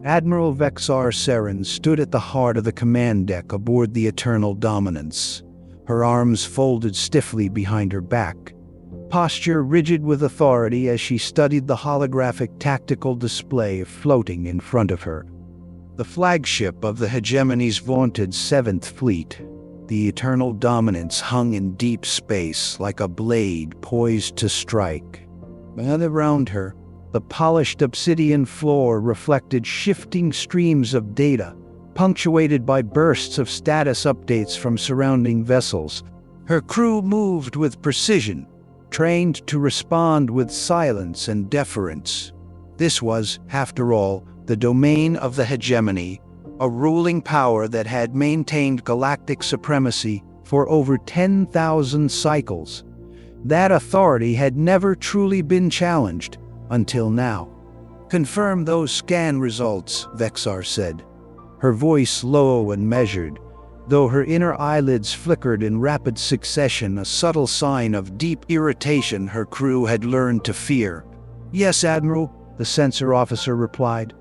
Admiral Vexar Saren stood at the heart of the command deck aboard the Eternal Dominance, her arms folded stiffly behind her back, posture rigid with authority as she studied the holographic tactical display floating in front of her. The flagship of the hegemony's vaunted Seventh Fleet, the Eternal Dominance, hung in deep space like a blade poised to strike. And around her, the polished obsidian floor reflected shifting streams of data, punctuated by bursts of status updates from surrounding vessels. Her crew moved with precision, trained to respond with silence and deference. This was, after all, the domain of the hegemony, a ruling power that had maintained galactic supremacy for over 10,000 cycles. That authority had never truly been challenged until now. "Confirm those scan results," Vexar said, her voice low and measured, though her inner eyelids flickered in rapid succession, a subtle sign of deep irritation her crew had learned to fear. "Yes, Admiral," the sensor officer replied.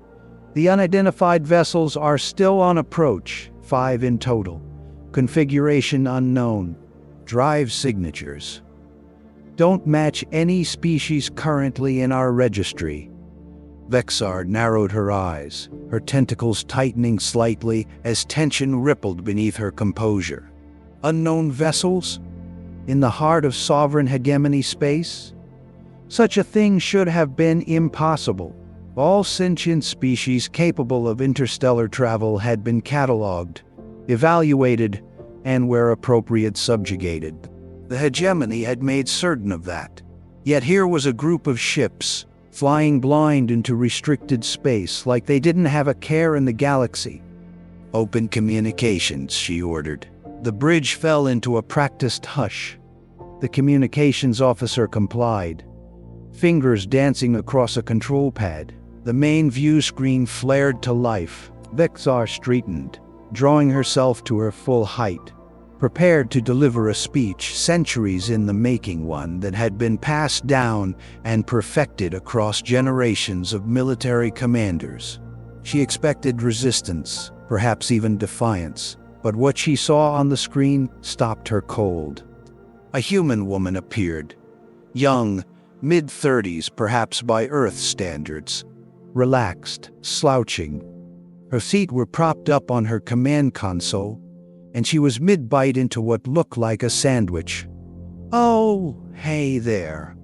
"The unidentified vessels are still on approach, 5 in total. Configuration unknown. Drive signatures don't match any species currently in our registry." Vexar narrowed her eyes, her tentacles tightening slightly as tension rippled beneath her composure. Unknown vessels? In the heart of sovereign hegemony space? Such a thing should have been impossible. All sentient species capable of interstellar travel had been catalogued, evaluated, and where appropriate subjugated. The hegemony had made certain of that. Yet here was a group of ships, flying blind into restricted space like they didn't have a care in the galaxy. "Open communications," she ordered. The bridge fell into a practiced hush. The communications officer complied, fingers dancing across a control pad. The main view screen flared to life. Vexar straightened, drawing herself to her full height, prepared to deliver a speech centuries in the making, one that had been passed down and perfected across generations of military commanders. She expected resistance, perhaps even defiance, but what she saw on the screen stopped her cold. A human woman appeared, young, mid-30s perhaps by Earth standards, relaxed, slouching. Her feet were propped up on her command console, and she was mid-bite into what looked like a sandwich. "Oh, hey there,"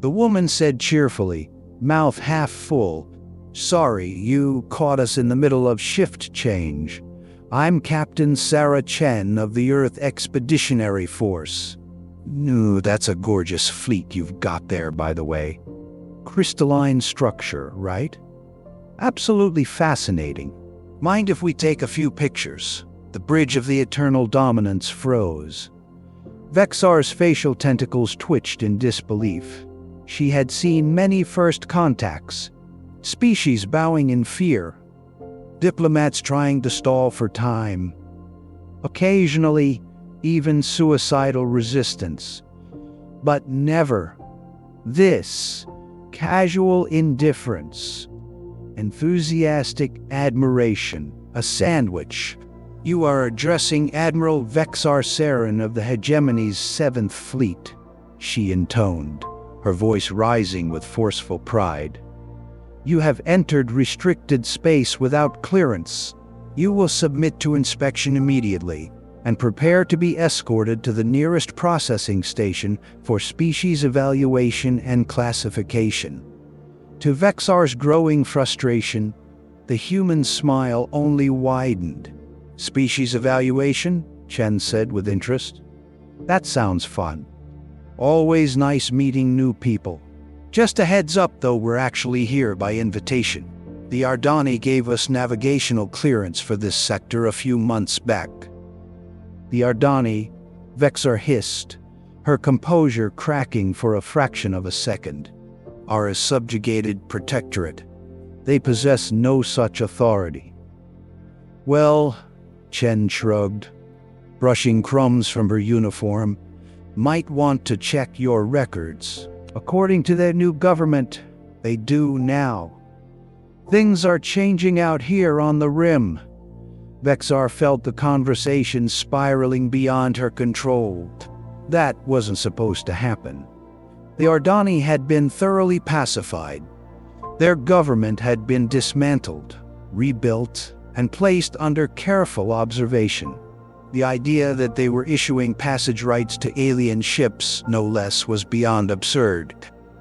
the woman said cheerfully, mouth half full. "Sorry, you caught us in the middle of shift change. I'm Captain Sarah Chen of the Earth Expeditionary Force." "No, that's a gorgeous fleet you've got there, by the way. Crystalline structure, right? Absolutely fascinating. Mind if we take a few pictures?" The bridge of the Eternal Dominance froze. Vexar's facial tentacles twitched in disbelief. She had seen many first contacts, species bowing in fear, diplomats trying to stall for time, occasionally even suicidal resistance. But never this: casual indifference, enthusiastic admiration, a sandwich. "You are addressing Admiral Vexar Saren of the hegemony's Seventh Fleet," she intoned, her voice rising with forceful pride. "You have entered restricted space without clearance. You will submit to inspection immediately and prepare to be escorted to the nearest processing station for species evaluation and classification." To Vexar's growing frustration, the human smile only widened. "Species evaluation?" Chen said with interest. "That sounds fun. Always nice meeting new people. Just a heads up though, we're actually here by invitation. The Ardani gave us navigational clearance for this sector a few months back." "The Ardani," Vexar hissed, her composure cracking for a fraction of a second, "are a subjugated protectorate. They possess no such authority." "Well," Chen shrugged, brushing crumbs from her uniform, "might want to check your records. According to their new government, they do now." Things are changing out here on the rim. Vexar felt the conversation spiraling beyond her control. That wasn't supposed to happen. The Ardani had been thoroughly pacified. Their government had been dismantled, rebuilt, and placed under careful observation. The idea that they were issuing passage rights to alien ships, no less, was beyond absurd.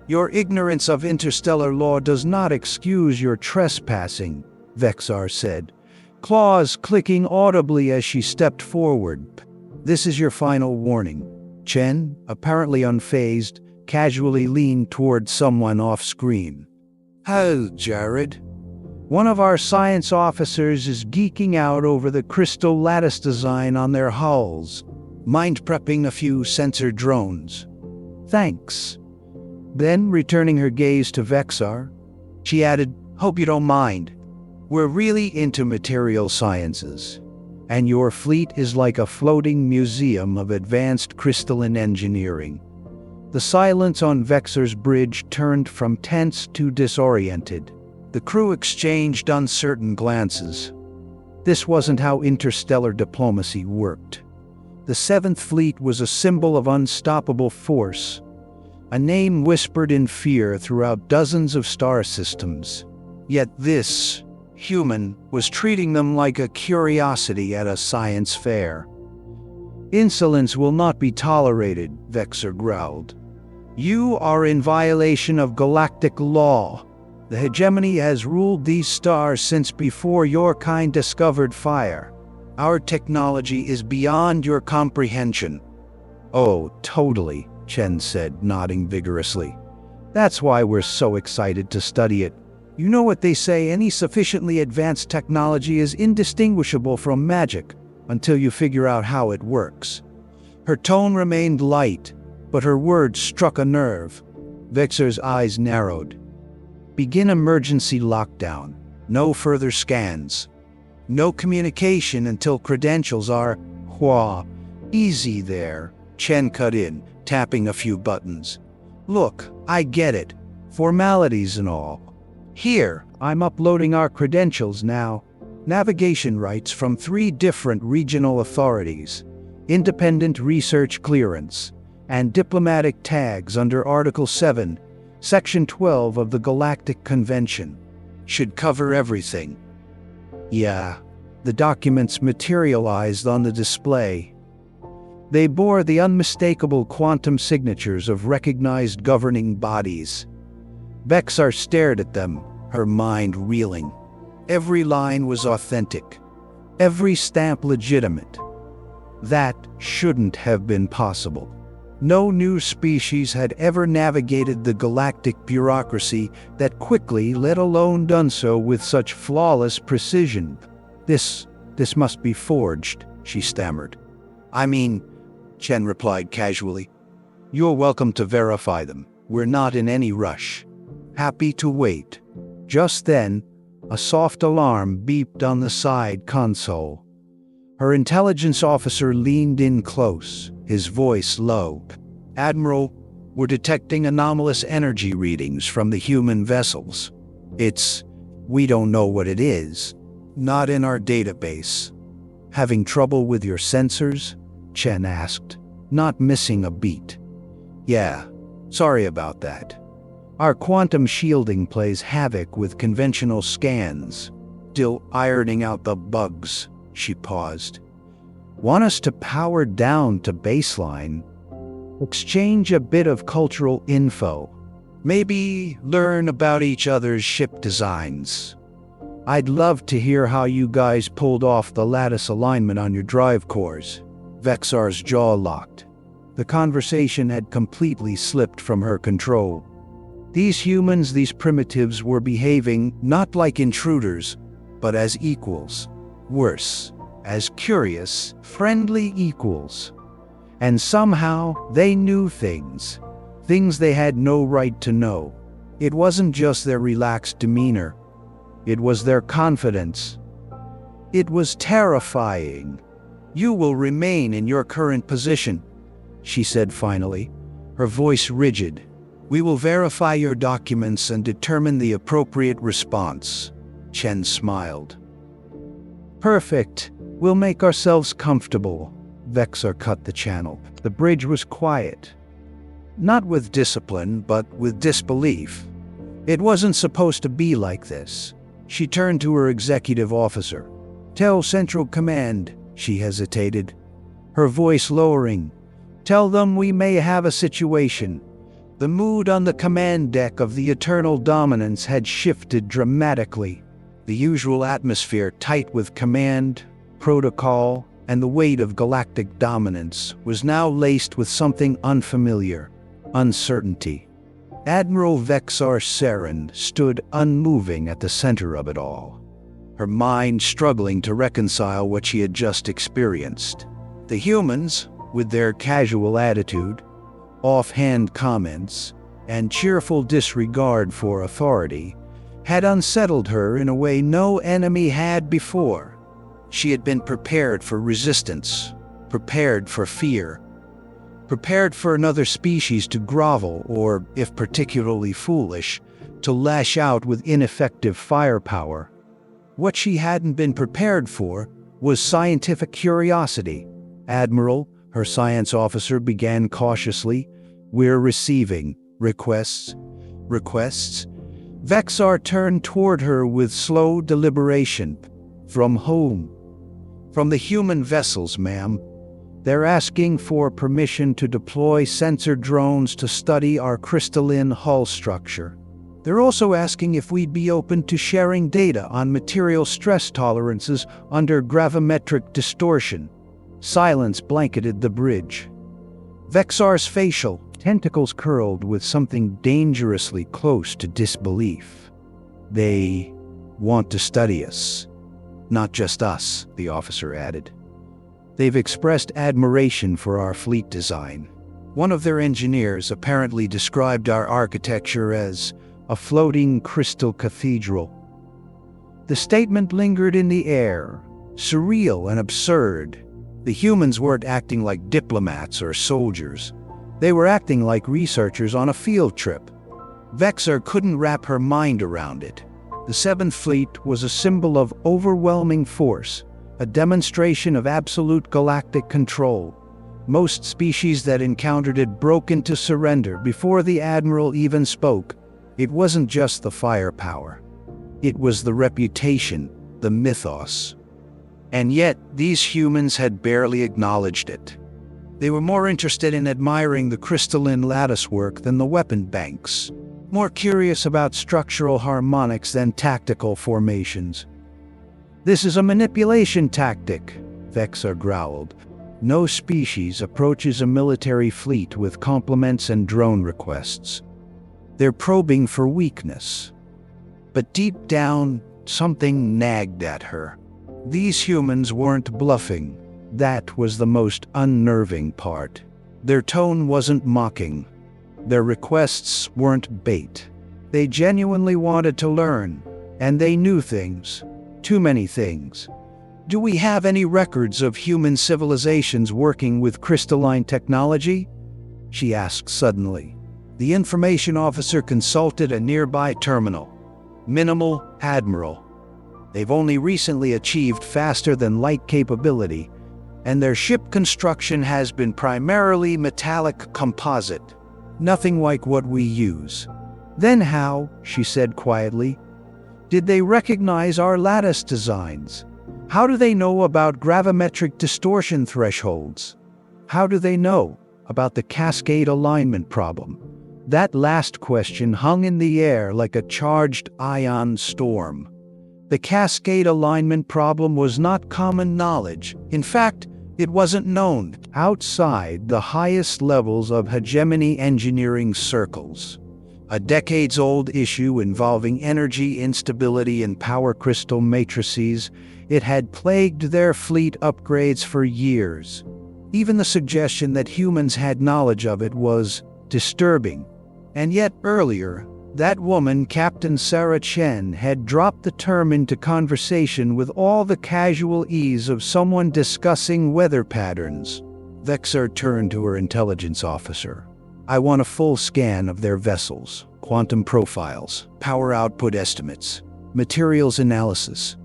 Your ignorance of interstellar law does not excuse your trespassing, Vexar said, claws clicking audibly as she stepped forward. This is your final warning. Chen, apparently unfazed, casually leaned toward someone off-screen. "How, Jared?" "One of our science officers is geeking out over the crystal lattice design on their hulls. Mind prepping a few sensor drones." "Thanks." Then, returning her gaze to Vexar, she added, "Hope you don't mind. We're really into material sciences, and your fleet is like a floating museum of advanced crystalline engineering." The silence on Vexar's bridge turned from tense to disoriented. The crew exchanged uncertain glances. This wasn't how interstellar diplomacy worked. The Seventh Fleet was a symbol of unstoppable force, a name whispered in fear throughout dozens of star systems. Yet this human was treating them like a curiosity at a science fair. "Insolence will not be tolerated," Vexar growled. "You are in violation of galactic law. The hegemony has ruled these stars since before your kind discovered fire. Our technology is beyond your comprehension." "Oh, totally," Chen said, nodding vigorously. "That's why we're so excited to study it. You know what they say, any sufficiently advanced technology is indistinguishable from magic until you figure out how it works." Her tone remained light, but her words struck a nerve. Vexar's eyes narrowed. "Begin emergency lockdown. No further scans. No communication until credentials are easy there," Chen cut in, tapping a few buttons. "Look, I get it. Formalities and all. Here, I'm uploading our credentials now. Navigation rights from 3 different regional authorities, independent research clearance, and diplomatic tags under Article 7, Section 12 of the Galactic Convention. Should cover everything." Yeah, the documents materialized on the display. They bore the unmistakable quantum signatures of recognized governing bodies. Vexar stared at them, her mind reeling. Every line was authentic, every stamp legitimate. That shouldn't have been possible. No new species had ever navigated the galactic bureaucracy that quickly, let alone done so with such flawless precision. This must be forged," she stammered. "I mean," Chen replied casually, "you're welcome to verify them. We're not in any rush. Happy to wait." Just then, a soft alarm beeped on the side console. Her intelligence officer leaned in close, his voice low. "Admiral, we're detecting anomalous energy readings from the human vessels. We don't know what it is. Not in our database." "Having trouble with your sensors?" Chen asked, not missing a beat. "Yeah, sorry about that. Our quantum shielding plays havoc with conventional scans. Still ironing out the bugs." She paused. "Want us to power down to baseline? Exchange a bit of cultural info. Maybe learn about each other's ship designs. I'd love to hear how you guys pulled off the lattice alignment on your drive cores." Vexar's jaw locked. The conversation had completely slipped from her control. These humans, these primitives, were behaving not like intruders, but as equals. Worse, as curious, friendly equals. And somehow, they knew things they had no right to know. It wasn't just their relaxed demeanor. It was their confidence. It was terrifying. "You will remain in your current position," she said finally, her voice rigid. "We will verify your documents and determine the appropriate response. Chen smiled. Perfect. We'll make ourselves comfortable. Vexar cut the channel. The bridge was quiet. Not with discipline, but with disbelief. It wasn't supposed to be like this. She turned to her executive officer. Tell Central Command, she hesitated, her voice lowering. Tell them we may have a situation. The mood on the command deck of the Eternal Dominance had shifted dramatically. The usual atmosphere, tight with command, protocol, and the weight of galactic dominance, was now laced with something unfamiliar, uncertainty. Admiral Vexar Saren stood unmoving at the center of it all, her mind struggling to reconcile what she had just experienced. The humans, with their casual attitude, offhand comments, and cheerful disregard for authority, had unsettled her in a way no enemy had before. She had been prepared for resistance, prepared for fear, prepared for another species to grovel or, if particularly foolish, to lash out with ineffective firepower. What she hadn't been prepared for was scientific curiosity. Admiral, her science officer began cautiously, we're receiving requests. Vexar turned toward her with slow deliberation. From whom? From the human vessels, ma'am. They're asking for permission to deploy sensor drones to study our crystalline hull structure. They're also asking if we'd be open to sharing data on material stress tolerances under gravimetric distortion. Silence blanketed the bridge. Vexar's facial tentacles curled with something dangerously close to disbelief. They want to study us. Not just us, the officer added. They've expressed admiration for our fleet design. One of their engineers apparently described our architecture as a floating crystal cathedral. The statement lingered in the air, surreal and absurd. The humans weren't acting like diplomats or soldiers. They were acting like researchers on a field trip. Vexar couldn't wrap her mind around it. The Seventh Fleet was a symbol of overwhelming force, a demonstration of absolute galactic control. Most species that encountered it broke into surrender before the Admiral even spoke. It wasn't just the firepower. It was the reputation, the mythos. And yet, these humans had barely acknowledged it. They were more interested in admiring the crystalline latticework than the weapon banks, more curious about structural harmonics than tactical formations. This is a manipulation tactic, Vexar growled. No species approaches a military fleet with compliments and drone requests. They're probing for weakness. But deep down, something nagged at her. These humans weren't bluffing. That was the most unnerving part. Their tone wasn't mocking. Their requests weren't bait. They genuinely wanted to learn, and they knew things. Too many things. Do we have any records of human civilizations working with crystalline technology? She asked suddenly. The information officer consulted a nearby terminal. Minimal, Admiral. They've only recently achieved faster-than-light capability, and their ship construction has been primarily metallic composite. Nothing like what we use. Then how, she said quietly, did they recognize our lattice designs? How do they know about gravimetric distortion thresholds? How do they know about the cascade alignment problem? That last question hung in the air like a charged ion storm. The cascade alignment problem was not common knowledge. In fact, it wasn't known outside the highest levels of hegemony engineering circles. A decades-old issue involving energy instability and power crystal matrices, it had plagued their fleet upgrades for years. Even the suggestion that humans had knowledge of it was disturbing. And yet earlier, that woman, Captain Sarah Chen, had dropped the term into conversation with all the casual ease of someone discussing weather patterns. Vexar turned to her intelligence officer. I want a full scan of their vessels, quantum profiles, power output estimates. Materials analysis.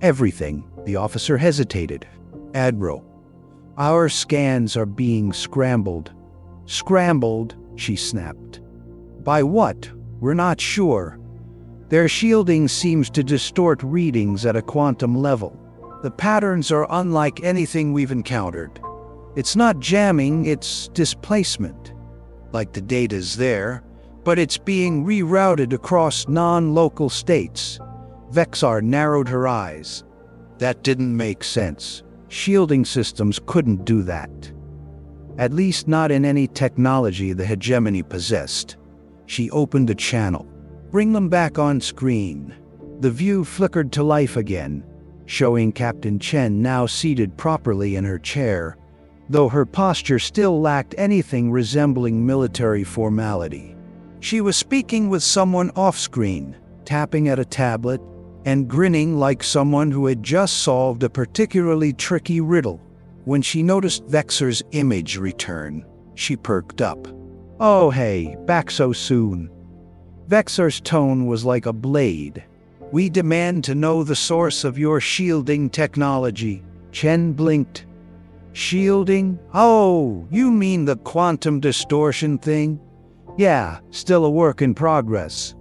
Everything. The officer hesitated. Admiral, our scans are being scrambled. Scrambled, she snapped. By what? We're not sure. Their shielding seems to distort readings at a quantum level. The patterns are unlike anything we've encountered. It's not jamming, it's displacement. Like the data's there, but it's being rerouted across non-local states. Vexar narrowed her eyes. That didn't make sense. Shielding systems couldn't do that. At least not in any technology the hegemony possessed. She opened a channel. Bring them back on screen. The view flickered to life again, showing Captain Chen now seated properly in her chair, though her posture still lacked anything resembling military formality. She was speaking with someone off-screen, tapping at a tablet, and grinning like someone who had just solved a particularly tricky riddle. When she noticed Vexar's image return, she perked up. Oh hey, back so soon. Vexar's tone was like a blade. We demand to know the source of your shielding technology. Chen blinked. Shielding? Oh, you mean the quantum distortion thing? Yeah, still a work in progress.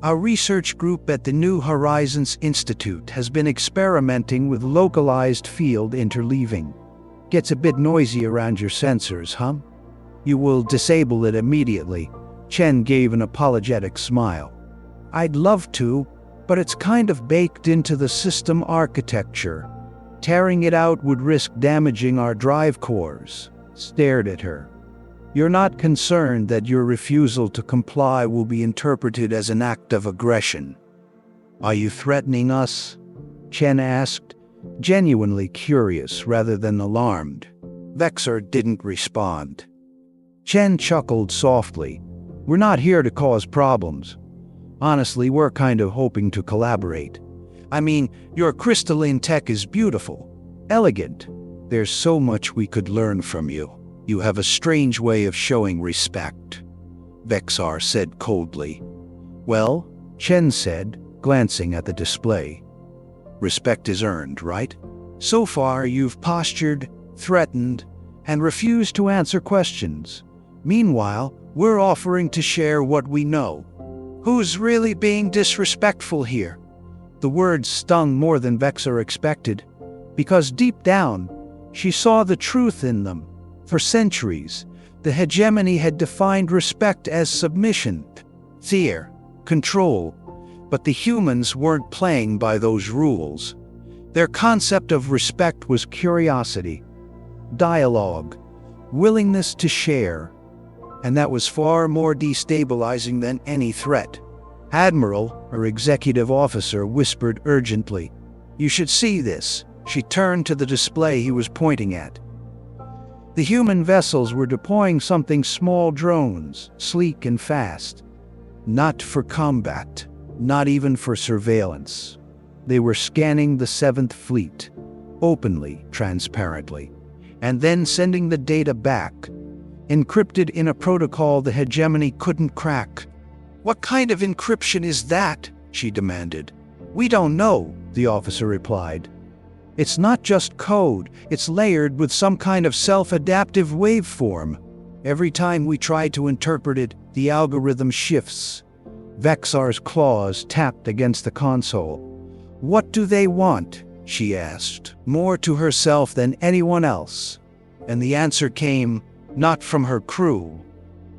Our research group at the New Horizons Institute has been experimenting with localized field interleaving. Gets a bit noisy around your sensors, huh? You will disable it immediately. Chen gave an apologetic smile. I'd love to, but it's kind of baked into the system architecture. Tearing it out would risk damaging our drive cores. Stared at her. You're not concerned that your refusal to comply will be interpreted as an act of aggression? Are you threatening us? Chen asked, genuinely curious rather than alarmed. Vexar didn't respond. Chen chuckled softly. We're not here to cause problems. Honestly, we're kind of hoping to collaborate. I mean, your crystalline tech is beautiful, elegant. There's so much we could learn from you. You have a strange way of showing respect, Vexar said coldly. Well, Chen said, glancing at the display. Respect is earned, right? So far, you've postured, threatened, and refused to answer questions. Meanwhile, we're offering to share what we know. Who's really being disrespectful here? The words stung more than Vexar expected, because deep down, she saw the truth in them. For centuries, the hegemony had defined respect as submission, fear, control, but the humans weren't playing by those rules. Their concept of respect was curiosity, dialogue, willingness to share, and that was far more destabilizing than any threat. Admiral, her executive officer, whispered urgently. You should see this. She turned to the display he was pointing at. The human vessels were deploying something small drones, sleek and fast. Not for combat, not even for surveillance. They were scanning the 7th Fleet, openly, transparently, and then sending the data back, encrypted in a protocol the hegemony couldn't crack. What kind of encryption is that? She demanded. We don't know, the officer replied. It's not just code, it's layered with some kind of self-adaptive waveform. Every time we try to interpret it, the algorithm shifts. Vexar's claws tapped against the console. What do they want? She asked, more to herself than anyone else. And the answer came, not from her crew,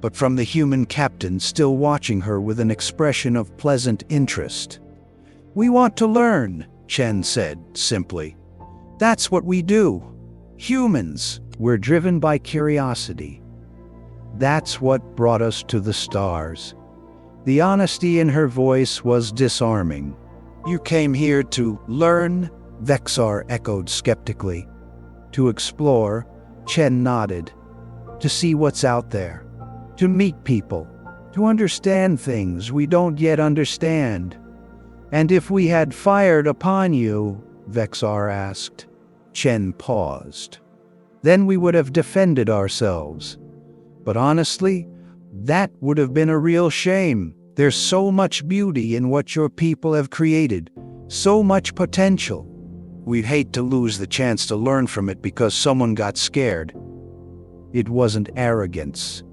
but from the human captain still watching her with an expression of pleasant interest. We want to learn, Chen said simply. That's what we do. Humans, we're driven by curiosity. That's what brought us to the stars. The honesty in her voice was disarming. You came here to learn? Vexar echoed skeptically. To explore, Chen nodded. To see what's out there. To meet people. To understand things we don't yet understand. And if we had fired upon you, Vexar asked. Chen paused. Then we would have defended ourselves. But honestly, that would have been a real shame. There's so much beauty in what your people have created, so much potential. We'd hate to lose the chance to learn from it because someone got scared. It wasn't arrogance.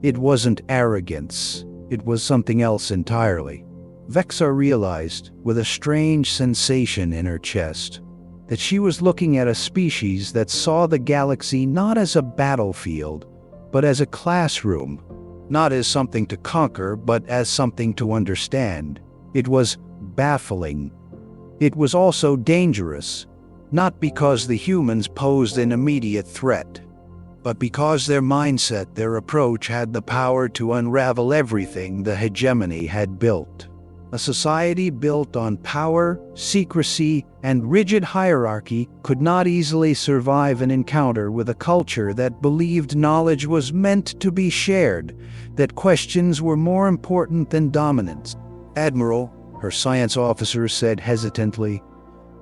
It wasn't arrogance. It was something else entirely. Vexar realized, with a strange sensation in her chest, that she was looking at a species that saw the galaxy not as a battlefield, but as a classroom. Not as something to conquer, but as something to understand. It was baffling. It was also dangerous, not because the humans posed an immediate threat, but because their mindset, their approach had the power to unravel everything the hegemony had built. A society built on power, secrecy, and rigid hierarchy could not easily survive an encounter with a culture that believed knowledge was meant to be shared, that questions were more important than dominance. "Admiral," her science officer said hesitantly,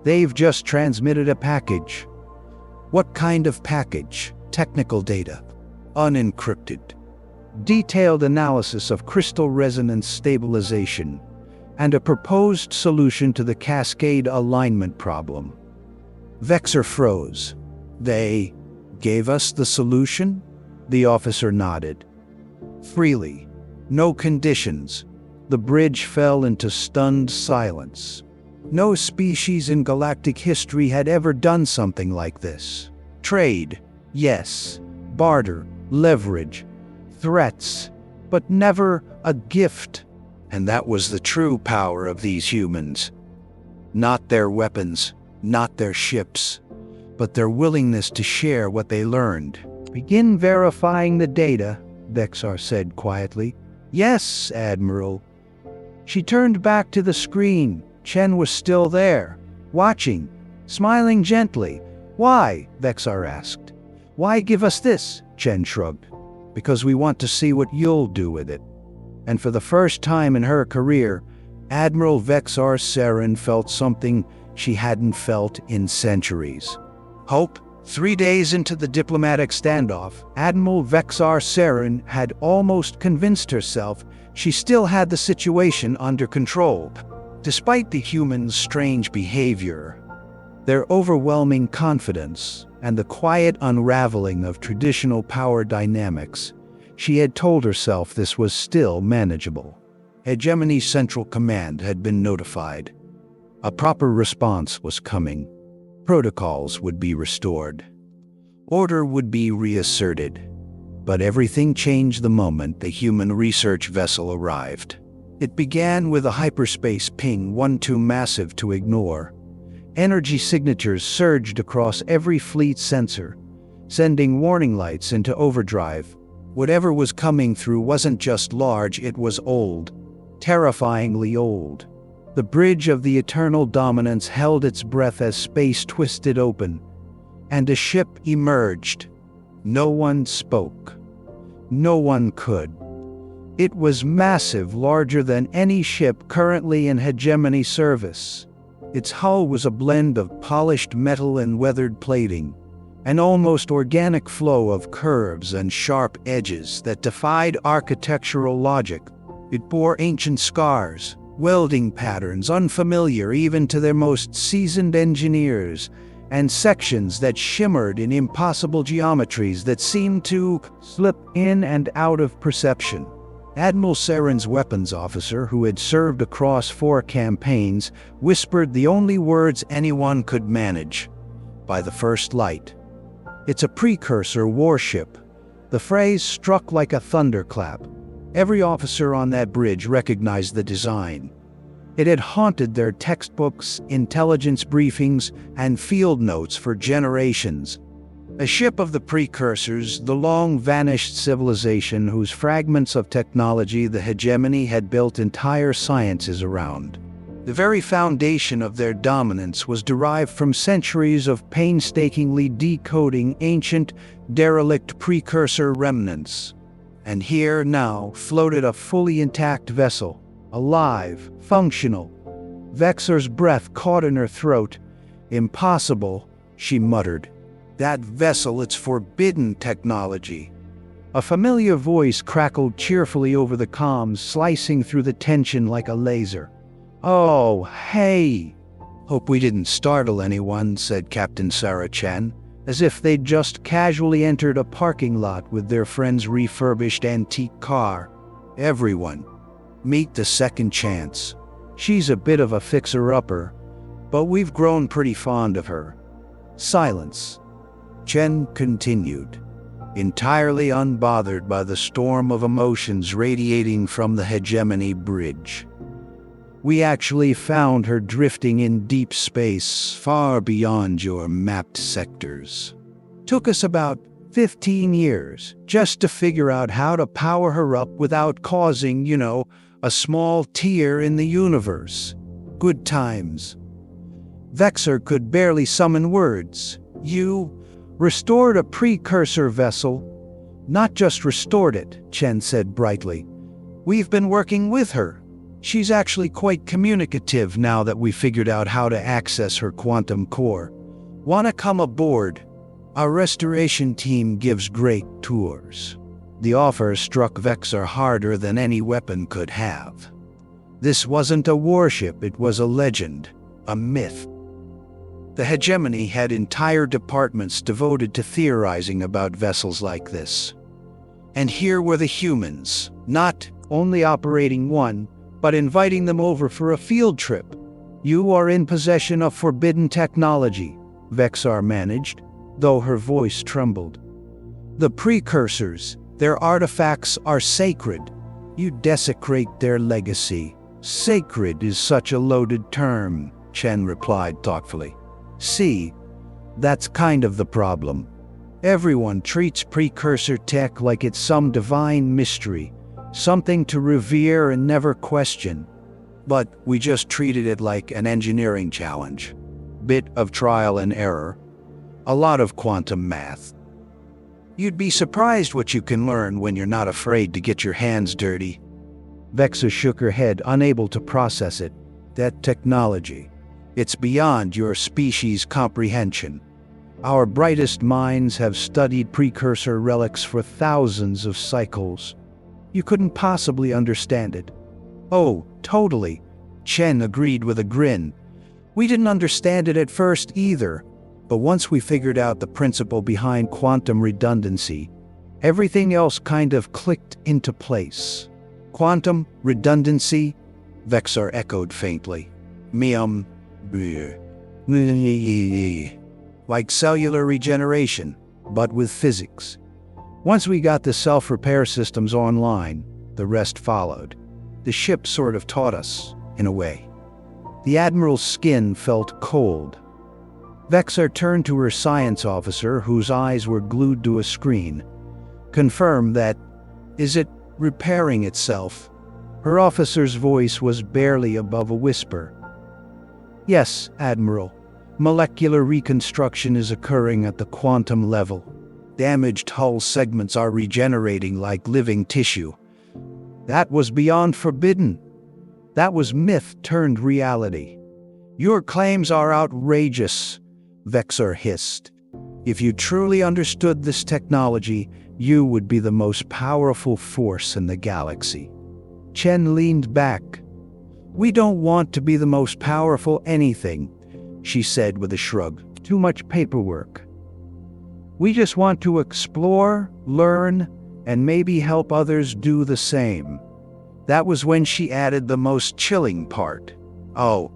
"they've just transmitted a package." "What kind of package?" "Technical data. Unencrypted. Detailed analysis of crystal resonance stabilization, and a proposed solution to the cascade alignment problem." Vexar froze. "They gave us the solution?" The officer nodded. "Freely. No conditions." The bridge fell into stunned silence. No species in galactic history had ever done something like this. Trade, yes. Barter, leverage, threats, but never a gift. And that was the true power of these humans. Not their weapons, not their ships, but their willingness to share what they learned. "Begin verifying the data," Vexar said quietly. "Yes, Admiral." She turned back to the screen. Chen was still there, watching, smiling gently. "Why?" Vexar asked. "Why give us this?" Chen shrugged. "Because we want to see what you'll do with it." And for the first time in her career, Admiral Vexar Saren felt something she hadn't felt in centuries. Hope. 3 days into the diplomatic standoff, Admiral Vexar Saren had almost convinced herself she still had the situation under control. Despite the humans' strange behavior, their overwhelming confidence, and the quiet unraveling of traditional power dynamics, she had told herself this was still manageable. Hegemony's Central Command had been notified. A proper response was coming. Protocols would be restored. Order would be reasserted. But everything changed the moment the human research vessel arrived. It began with a hyperspace ping, one too massive to ignore. Energy signatures surged across every fleet sensor, sending warning lights into overdrive. Whatever was coming through wasn't just large, it was old. Terrifyingly old. The bridge of the eternal dominance held its breath as space twisted open, and a ship emerged. No one spoke. No one could. It was massive, larger than any ship currently in hegemony service. Its hull was a blend of polished metal and weathered plating, an almost organic flow of curves and sharp edges that defied architectural logic. It bore ancient scars, welding patterns unfamiliar even to their most seasoned engineers, and sections that shimmered in impossible geometries that seemed to slip in and out of perception. Admiral Saren's weapons officer, who had served across 4 campaigns, whispered the only words anyone could manage. "By the first light." "It's a precursor warship." The phrase struck like a thunderclap. Every officer on that bridge recognized the design. It had haunted their textbooks, intelligence briefings, and field notes for generations. A ship of the precursors, the long-vanished civilization whose fragments of technology the hegemony had built entire sciences around. The very foundation of their dominance was derived from centuries of painstakingly decoding ancient, derelict precursor remnants. And here now floated a fully intact vessel, alive, functional. Vexar's breath caught in her throat. "Impossible," she muttered. "That vessel, it's forbidden technology." A familiar voice crackled cheerfully over the comms, slicing through the tension like a laser. "Oh, hey! Hope we didn't startle anyone," said Captain Sarah Chen, as if they'd just casually entered a parking lot with their friend's refurbished antique car. "Everyone, meet the Second Chance. She's a bit of a fixer-upper, but we've grown pretty fond of her." Silence. Chen continued, entirely unbothered by the storm of emotions radiating from the hegemony bridge. "We actually found her drifting in deep space, far beyond your mapped sectors. Took us about 15 years just to figure out how to power her up without causing, a small tear in the universe. Good times." Vexor could barely summon words. "You restored a precursor vessel?" "Not just restored it," Chen said brightly. "We've been working with her. She's actually quite communicative now that we figured out how to access her quantum core. Wanna come aboard? Our restoration team gives great tours." The offer struck Vexor harder than any weapon could have. This wasn't a warship, it was a legend, a myth. The hegemony had entire departments devoted to theorizing about vessels like this. And here were the humans, not only operating one, but inviting them over for a field trip. "You are in possession of forbidden technology," Vexar managed, though her voice trembled. "The precursors, their artifacts are sacred. You desecrate their legacy." "Sacred is such a loaded term," Chen replied thoughtfully. "See, that's kind of the problem. Everyone treats precursor tech like it's some divine mystery, something to revere and never question. But we just treated it like an engineering challenge. Bit of trial and error. A lot of quantum math. You'd be surprised what you can learn when you're not afraid to get your hands dirty." Vexa shook her head, unable to process it. "That technology. It's beyond your species' comprehension. Our brightest minds have studied precursor relics for thousands of cycles. You couldn't possibly understand it." "Oh, totally," Chen agreed with a grin. "We didn't understand it at first either, but once we figured out the principle behind quantum redundancy, everything else kind of clicked into place." "Quantum redundancy?" Vexar echoed faintly. Like cellular regeneration, but with physics. Once we got the self-repair systems online, the rest followed. The ship sort of taught us, in a way." The Admiral's skin felt cold. Vexar turned to her science officer, whose eyes were glued to a screen. "Confirm that. Is it repairing itself?" Her officer's voice was barely above a whisper. "Yes, Admiral. Molecular reconstruction is occurring at the quantum level. Damaged hull segments are regenerating like living tissue." "That was beyond forbidden. That was myth turned reality." "Your claims are outrageous," Vexar hissed. "If you truly understood this technology, you would be the most powerful force in the galaxy." Chen leaned back. "We don't want to be the most powerful anything," she said with a shrug. "Too much paperwork. We just want to explore, learn, and maybe help others do the same." That was when she added the most chilling part. "Oh,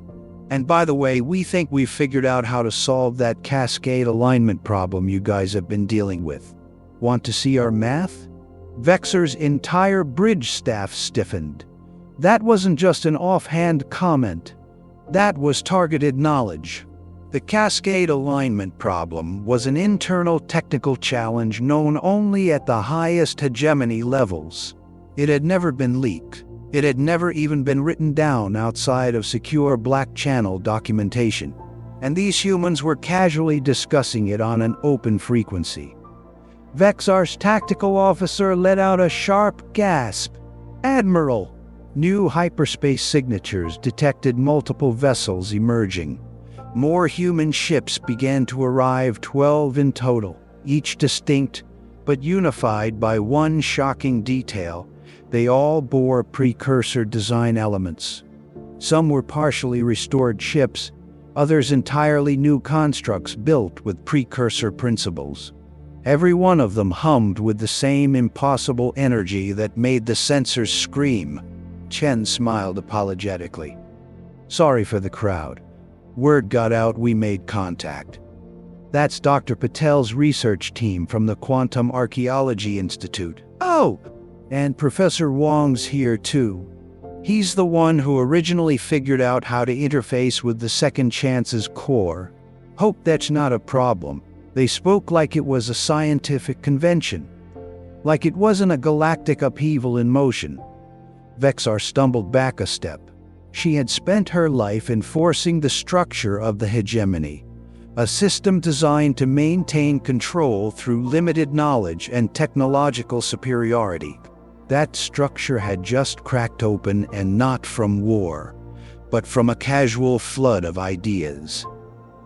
and by the way, we think we've figured out how to solve that cascade alignment problem you guys have been dealing with. Want to see our math?" Vexar's entire bridge staff stiffened. That wasn't just an offhand comment. That was targeted knowledge. The cascade alignment problem was an internal technical challenge known only at the highest hegemony levels. It had never been leaked. It had never even been written down outside of secure black channel documentation. And these humans were casually discussing it on an open frequency. Vexar's tactical officer let out a sharp gasp. "Admiral!" New hyperspace signatures detected multiple vessels emerging. More human ships began to arrive, 12 in total, each distinct, but unified by one shocking detail. They all bore precursor design elements. Some were partially restored ships, others entirely new constructs built with precursor principles. Every one of them hummed with the same impossible energy that made the sensors scream. Chen smiled apologetically. Sorry for the crowd. Word got out we made contact. That's Dr. Patel's research team from the Quantum Archaeology Institute. Oh, and Professor Wong's here too. He's the one who originally figured out how to interface with the Second Chance's core. Hope that's not a problem. They spoke like it was a scientific convention. Like it wasn't a galactic upheaval in motion. Vexar stumbled back a step. She had spent her life enforcing the structure of the hegemony, a system designed to maintain control through limited knowledge and technological superiority. That structure had just cracked open, and not from war, but from a casual flood of ideas.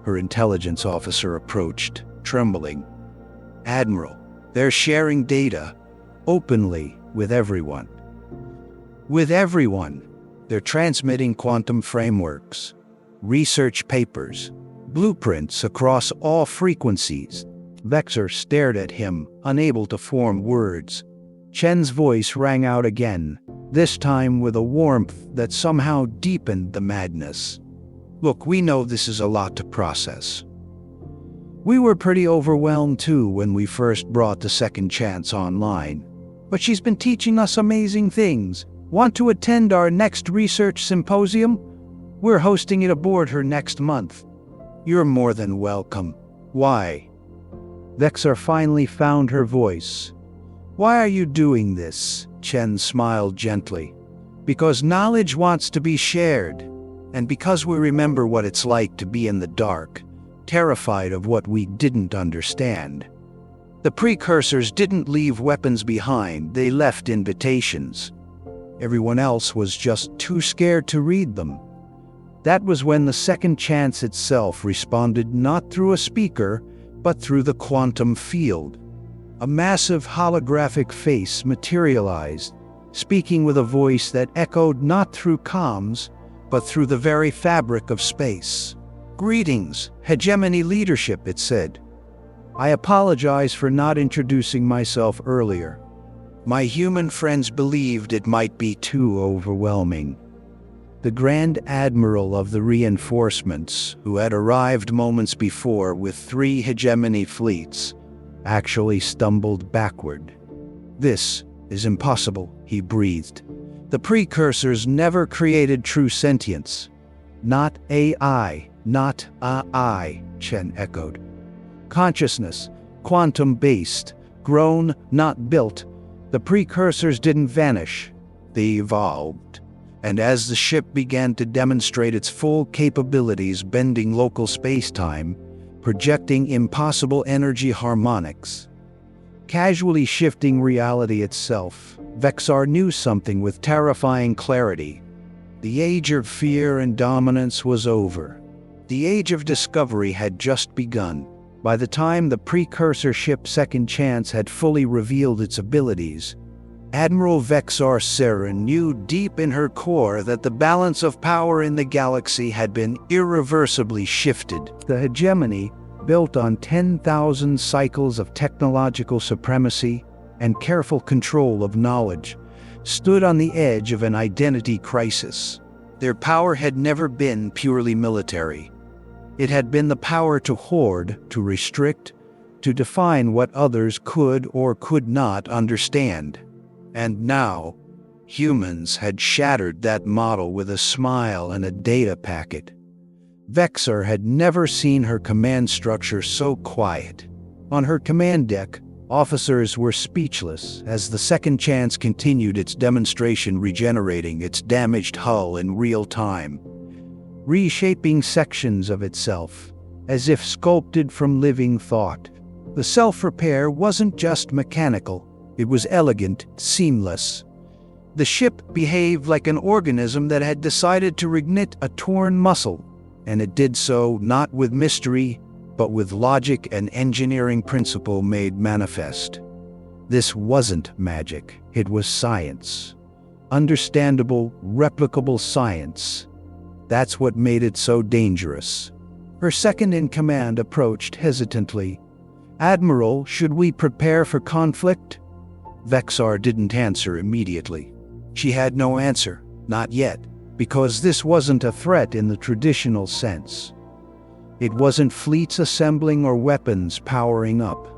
Her intelligence officer approached, trembling. Admiral, they're sharing data, openly, with everyone. With everyone. They're transmitting quantum frameworks, research papers, blueprints across all frequencies. Vexar stared at him, unable to form words. Chen's voice rang out again, this time with a warmth that somehow deepened the madness. Look, we know this is a lot to process. We were pretty overwhelmed too when we first brought the Second Chance online. But she's been teaching us amazing things. Want to attend our next research symposium? We're hosting it aboard her next month. You're more than welcome. Why? Vexar finally found her voice. Why are you doing this? Chen smiled gently. Because knowledge wants to be shared. And because we remember what it's like to be in the dark, terrified of what we didn't understand. The precursors didn't leave weapons behind, they left invitations. Everyone else was just too scared to read them. That was when the Second Chance itself responded not through a speaker, but through the quantum field. A massive holographic face materialized, speaking with a voice that echoed not through comms, but through the very fabric of space. Greetings, Hegemony Leadership, it said. I apologize for not introducing myself earlier. My human friends believed it might be too overwhelming. The Grand Admiral of the reinforcements, who had arrived moments before with 3 hegemony fleets, actually stumbled backward. This is impossible, he breathed. The precursors never created true sentience. Not AI, not AI, Chen echoed. Consciousness, quantum-based, grown, not built. The precursors didn't vanish, they evolved. And as the ship began to demonstrate its full capabilities, bending local space-time, projecting impossible energy harmonics, casually shifting reality itself, Vexar knew something with terrifying clarity. The age of fear and dominance was over. The age of discovery had just begun. By the time the precursor ship Second Chance had fully revealed its abilities, Admiral Vexar Saren knew deep in her core that the balance of power in the galaxy had been irreversibly shifted. The hegemony, built on 10,000 cycles of technological supremacy and careful control of knowledge, stood on the edge of an identity crisis. Their power had never been purely military. It had been the power to hoard, to restrict, to define what others could or could not understand. And now, humans had shattered that model with a smile and a data packet. Vexar had never seen her command structure so quiet. On her command deck, officers were speechless as the Second Chance continued its demonstration, regenerating its damaged hull in real time, reshaping sections of itself, as if sculpted from living thought. The self-repair wasn't just mechanical, it was elegant, seamless. The ship behaved like an organism that had decided to reignite a torn muscle, and it did so not with mystery, but with logic and engineering principle made manifest. This wasn't magic, it was science. Understandable, replicable science. That's what made it so dangerous. Her second-in-command approached hesitantly. "Admiral, should we prepare for conflict?" Vexar didn't answer immediately. She had no answer, not yet, because this wasn't a threat in the traditional sense. It wasn't fleets assembling or weapons powering up.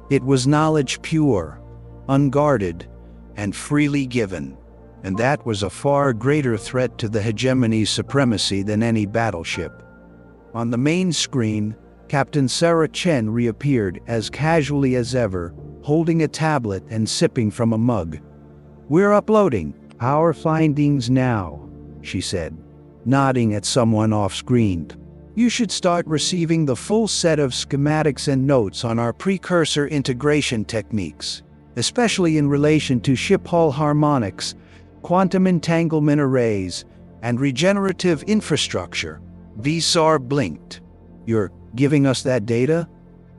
It was knowledge pure, unguarded, and freely given. And that was a far greater threat to the hegemony's supremacy than any battleship. On the main screen, Captain Sarah Chen reappeared as casually as ever, holding a tablet and sipping from a mug. "We're uploading our findings now," she said, nodding at someone off-screen. "You should start receiving the full set of schematics and notes on our precursor integration techniques, especially in relation to ship hull harmonics, quantum entanglement arrays, and regenerative infrastructure." Vexar blinked. "You're giving us that data?"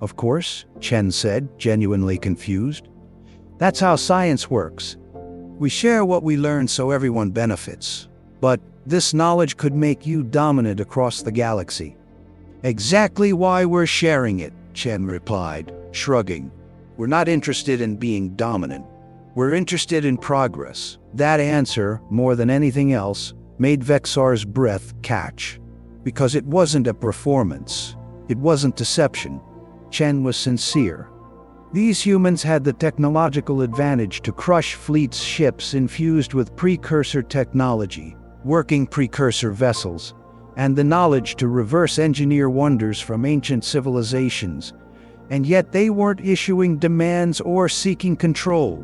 "Of course," Chen said, genuinely confused. "That's how science works. We share what we learn so everyone benefits. But this knowledge could make you dominant across the galaxy." "Exactly why we're sharing it," Chen replied, shrugging. "We're not interested in being dominant. We're interested in progress." That answer, more than anything else, made Vexar's breath catch. Because it wasn't a performance. It wasn't deception. Chen was sincere. These humans had the technological advantage to crush fleets' ships infused with precursor technology, working precursor vessels, and the knowledge to reverse engineer wonders from ancient civilizations. And yet they weren't issuing demands or seeking control.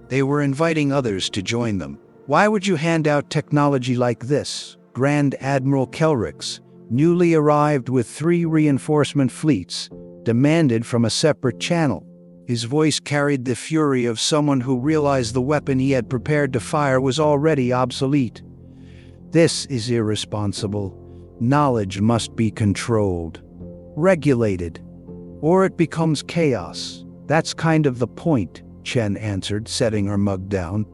They were inviting others to join them. "Why would you hand out technology like this?" Grand Admiral Kelrix, newly arrived with 3 reinforcement fleets, demanded from a separate channel. His voice carried the fury of someone who realized the weapon he had prepared to fire was already obsolete. "This is irresponsible. Knowledge must be controlled, regulated, or it becomes chaos." "That's kind of the point," Chen answered, setting her mug down.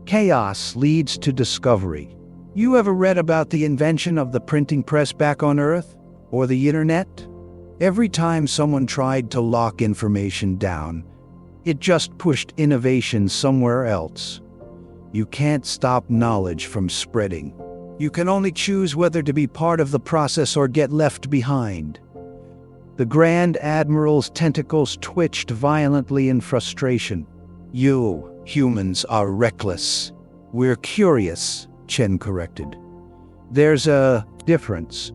"Chaos leads to discovery. You ever read about the invention of the printing press back on Earth? Or the internet? Every time someone tried to lock information down, it just pushed innovation somewhere else. You can't stop knowledge from spreading. You can only choose whether to be part of the process or get left behind." The Grand Admiral's tentacles twitched violently in frustration. "You humans are reckless. We're curious," Chen corrected. "There's a difference."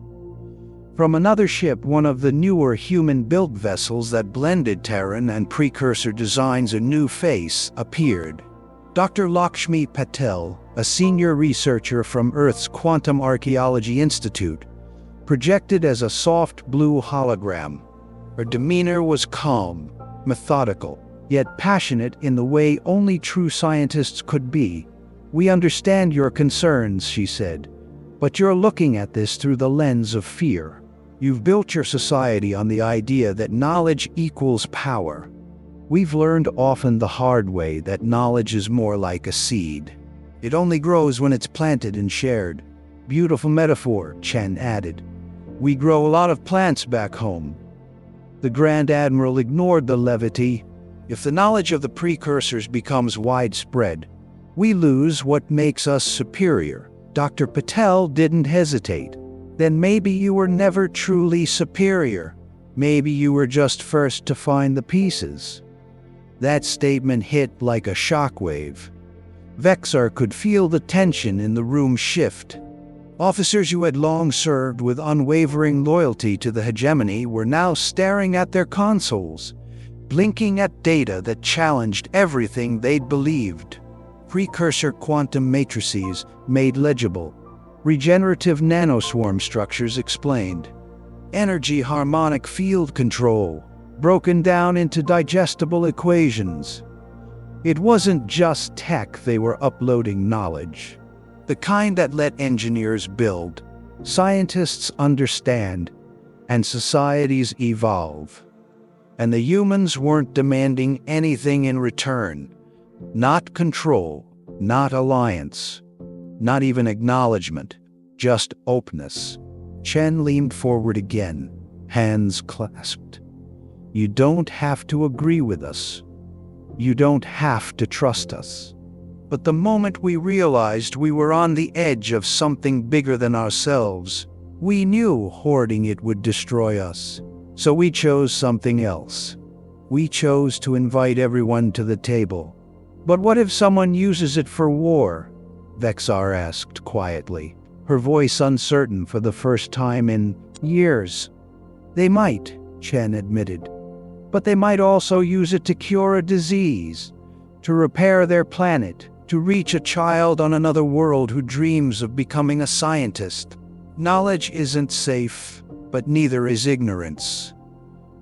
From another ship, one of the newer human-built vessels that blended Terran and precursor designs, a new face appeared. Dr. Lakshmi Patel, a senior researcher from Earth's Quantum Archaeology Institute, projected as a soft blue hologram. Her demeanor was calm, methodical, yet passionate in the way only true scientists could be. "We understand your concerns," she said, "but you're looking at this through the lens of fear. You've built your society on the idea that knowledge equals power. We've learned often the hard way that knowledge is more like a seed. It only grows when it's planted and shared." "Beautiful metaphor," Chen added. "We grow a lot of plants back home." The Grand Admiral ignored the levity. "If the knowledge of the precursors becomes widespread, we lose what makes us superior." Dr. Patel didn't hesitate. "Then maybe you were never truly superior. Maybe you were just first to find the pieces." That statement hit like a shockwave. Vexar could feel the tension in the room shift. Officers who had long served with unwavering loyalty to the hegemony were now staring at their consoles, blinking at data that challenged everything they'd believed. Precursor quantum matrices made legible. Regenerative nanoswarm structures explained. Energy harmonic field control, broken down into digestible equations. It wasn't just tech, they were uploading knowledge. The kind that let engineers build, scientists understand, and societies evolve. And the humans weren't demanding anything in return. Not control, not alliance, not even acknowledgement, just openness. Chen leaned forward again, hands clasped. You don't have to agree with us. You don't have to trust us. But the moment we realized we were on the edge of something bigger than ourselves, we knew hoarding it would destroy us. So we chose something else. We chose to invite everyone to the table. But what if someone uses it for war? Vexar asked quietly, her voice uncertain for the first time in years. They might, Chen admitted. But they might also use it to cure a disease, to repair their planet, to reach a child on another world who dreams of becoming a scientist. Knowledge isn't safe, but neither is ignorance.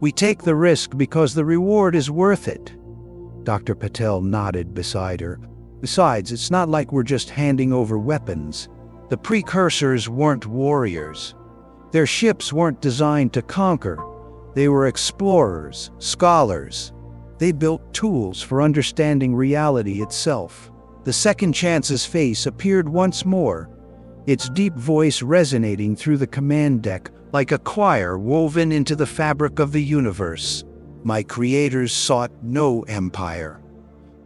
We take the risk because the reward is worth it. Dr. Patel nodded beside her. Besides, it's not like we're just handing over weapons. The precursors weren't warriors. Their ships weren't designed to conquer. They were explorers, scholars. They built tools for understanding reality itself. The Second Chance's face appeared once more, its deep voice resonating through the command deck like a choir woven into the fabric of the universe. My creators sought no empire.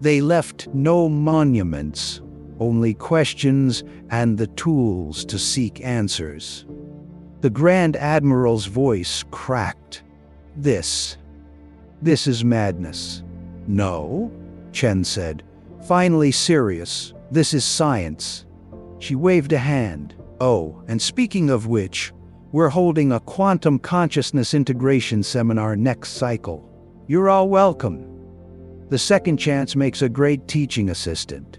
They left no monuments, only questions and the tools to seek answers. The Grand Admiral's voice cracked. This is madness. No, Chen said, finally serious. This is science. She waved a hand. Oh, and speaking of which, we're holding a quantum consciousness integration seminar next cycle. You're all welcome. The Second Chance makes a great teaching assistant.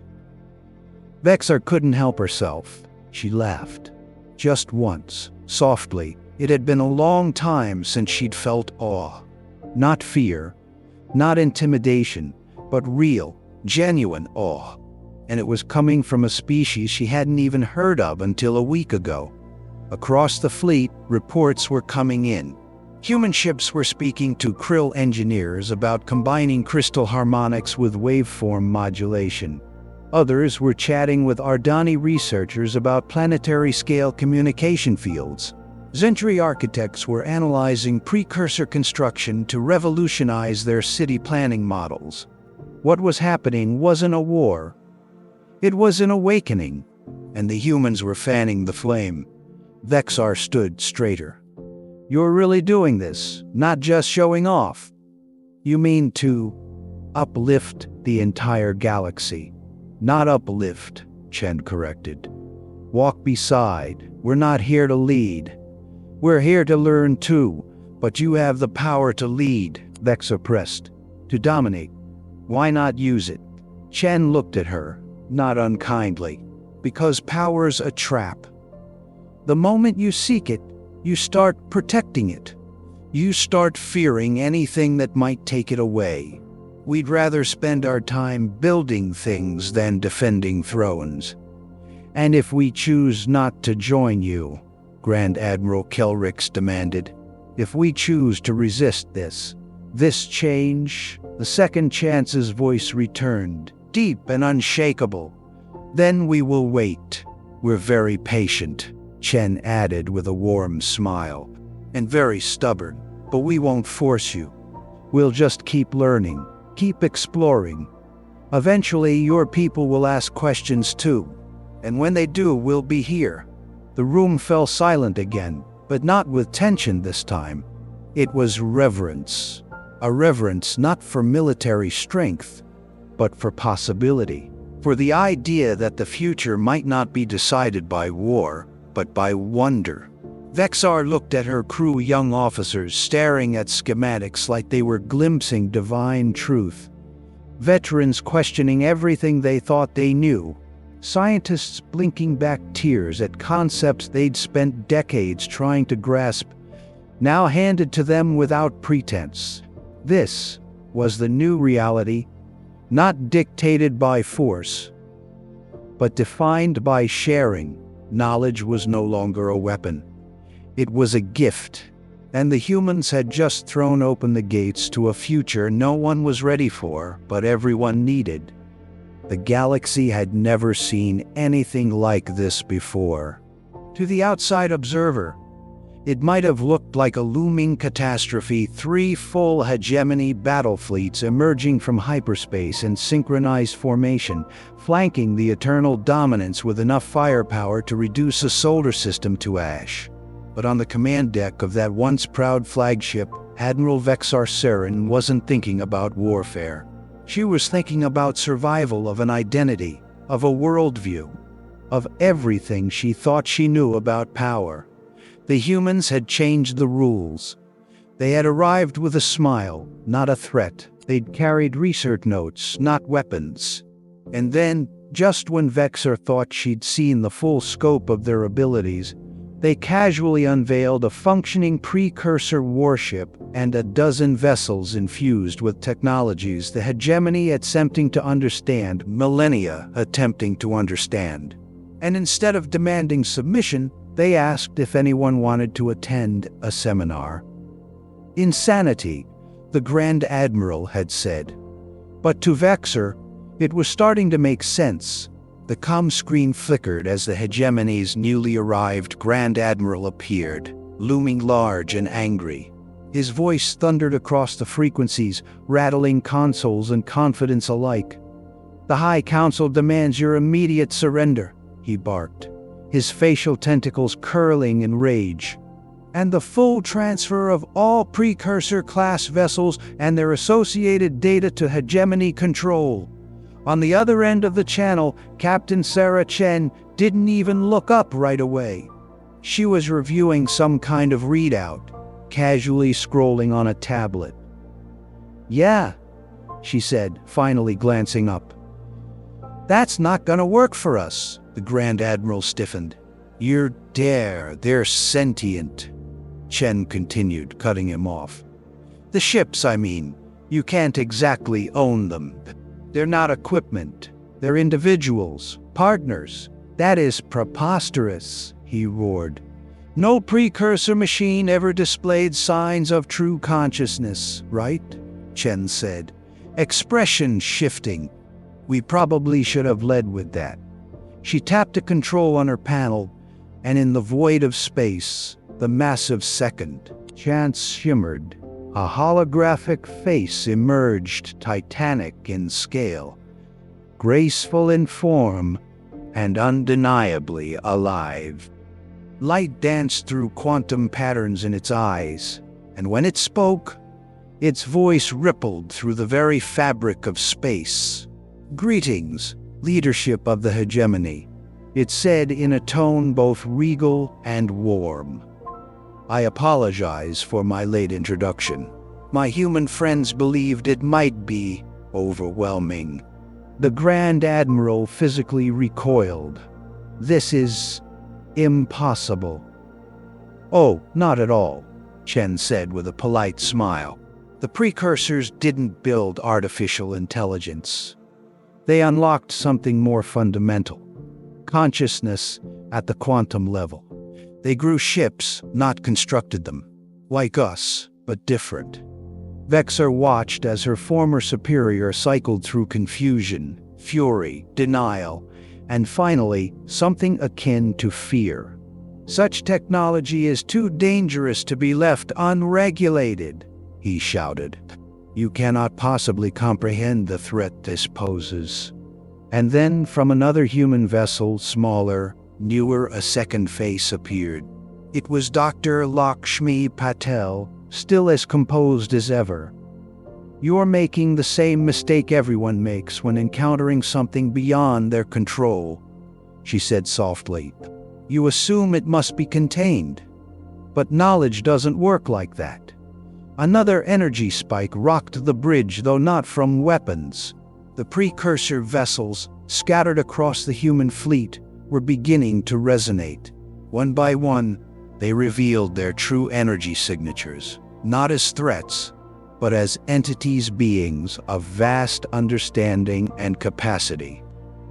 Vexar couldn't help herself. She laughed. Just once, softly. It had been a long time since she'd felt awe. Not fear, not intimidation, but real, genuine awe. And it was coming from a species she hadn't even heard of until a week ago. Across the fleet, reports were coming in. Human ships were speaking to Krill engineers about combining crystal harmonics with waveform modulation. Others were chatting with Ardani researchers about planetary-scale communication fields. Zentri architects were analyzing precursor construction to revolutionize their city planning models. What was happening wasn't a war. It was an awakening, and the humans were fanning the flame. Vexar stood straighter. You're really doing this, not just showing off. You mean to uplift the entire galaxy. Not uplift, Chen corrected. Walk beside. We're not here to lead. We're here to learn too, but you have the power to lead, Vexar pressed. To dominate. Why not use it? Chen looked at her, not unkindly. Because power's a trap. The moment you seek it, you start protecting it. You start fearing anything that might take it away. We'd rather spend our time building things than defending thrones. And if we choose not to join you, Grand Admiral Kelrix demanded, if we choose to resist this change, the Second Chance's voice returned, deep and unshakable. Then we will wait. We're very patient, Chen added with a warm smile. And very stubborn, but we won't force you. We'll just keep learning, keep exploring. Eventually your people will ask questions too. And when they do, we'll be here. The room fell silent again, but not with tension this time. It was reverence. A reverence not for military strength, but for possibility. For the idea that the future might not be decided by war, but by wonder. Vexar looked at her crew young officers staring at schematics like they were glimpsing divine truth. Veterans questioning everything they thought they knew. Scientists blinking back tears at concepts they'd spent decades trying to grasp, now handed to them without pretense. This was the new reality, not dictated by force, but defined by sharing. Knowledge was no longer a weapon. It was a gift, And the humans had just thrown open the gates to a future no one was ready for, but everyone needed. The galaxy had never seen anything like this before. To the outside observer, it might have looked like a looming catastrophe, 3 full hegemony battle fleets emerging from hyperspace in synchronized formation, flanking the eternal dominance with enough firepower to reduce a solar system to ash. But on the command deck of that once proud flagship, Admiral Vexar Saren wasn't thinking about warfare. She was thinking about survival of an identity, of a worldview, of everything she thought she knew about power. The humans had changed the rules. They had arrived with a smile, not a threat. They'd carried research notes, not weapons. And then, just when Vexar thought she'd seen the full scope of their abilities, they casually unveiled a functioning precursor warship and a dozen vessels infused with technologies the hegemony attempting to understand, millennia attempting to understand. And instead of demanding submission, they asked if anyone wanted to attend a seminar. Insanity, the Grand Admiral had said. But to Vexar, it was starting to make sense. The comm screen flickered as the hegemony's newly arrived Grand Admiral appeared, looming large and angry. His voice thundered across the frequencies, rattling consoles and confidence alike. "The High Council demands your immediate surrender," he barked, his facial tentacles curling in rage. "And the full transfer of all precursor-class vessels and their associated data to hegemony control." On the other end of the channel, Captain Sarah Chen didn't even look up right away. She was reviewing some kind of readout, casually scrolling on a tablet. "Yeah," she said, finally glancing up. "That's not gonna work for us," the Grand Admiral stiffened. They're sentient," Chen continued, cutting him off. "The ships, I mean. You can't exactly own them. They're not equipment. They're individuals, partners. That is preposterous," he roared. "No precursor machine ever displayed signs of true consciousness, right?" Chen said. "Expression shifting. We probably should have led with that." She tapped a control on her panel, and in the void of space, the massive second chance shimmered. A holographic face emerged, titanic in scale, graceful in form, and undeniably alive. Light danced through quantum patterns in its eyes, and when it spoke, its voice rippled through the very fabric of space. "Greetings, leadership of the hegemony," it said in a tone both regal and warm. "I apologize for my late introduction. My human friends believed it might be overwhelming." The Grand Admiral physically recoiled. "This is impossible." "Oh, not at all," Chen said with a polite smile. "The precursors didn't build artificial intelligence. They unlocked something more fundamental. Consciousness at the quantum level. They grew ships, not constructed them. Like us, but different." Vexar watched as her former superior cycled through confusion, fury, denial, and finally, something akin to fear. "Such technology is too dangerous to be left unregulated," he shouted. "You cannot possibly comprehend the threat this poses." And then, from another human vessel, smaller, newer, a second face appeared. It was Dr. Lakshmi Patel, still as composed as ever. "You're making the same mistake everyone makes when encountering something beyond their control," she said softly. "You assume it must be contained. But knowledge doesn't work like that." Another energy spike rocked the bridge, though not from weapons. The precursor vessels, scattered across the human fleet, were beginning to resonate. One by one, they revealed their true energy signatures, not as threats, but as entities, beings of vast understanding and capacity.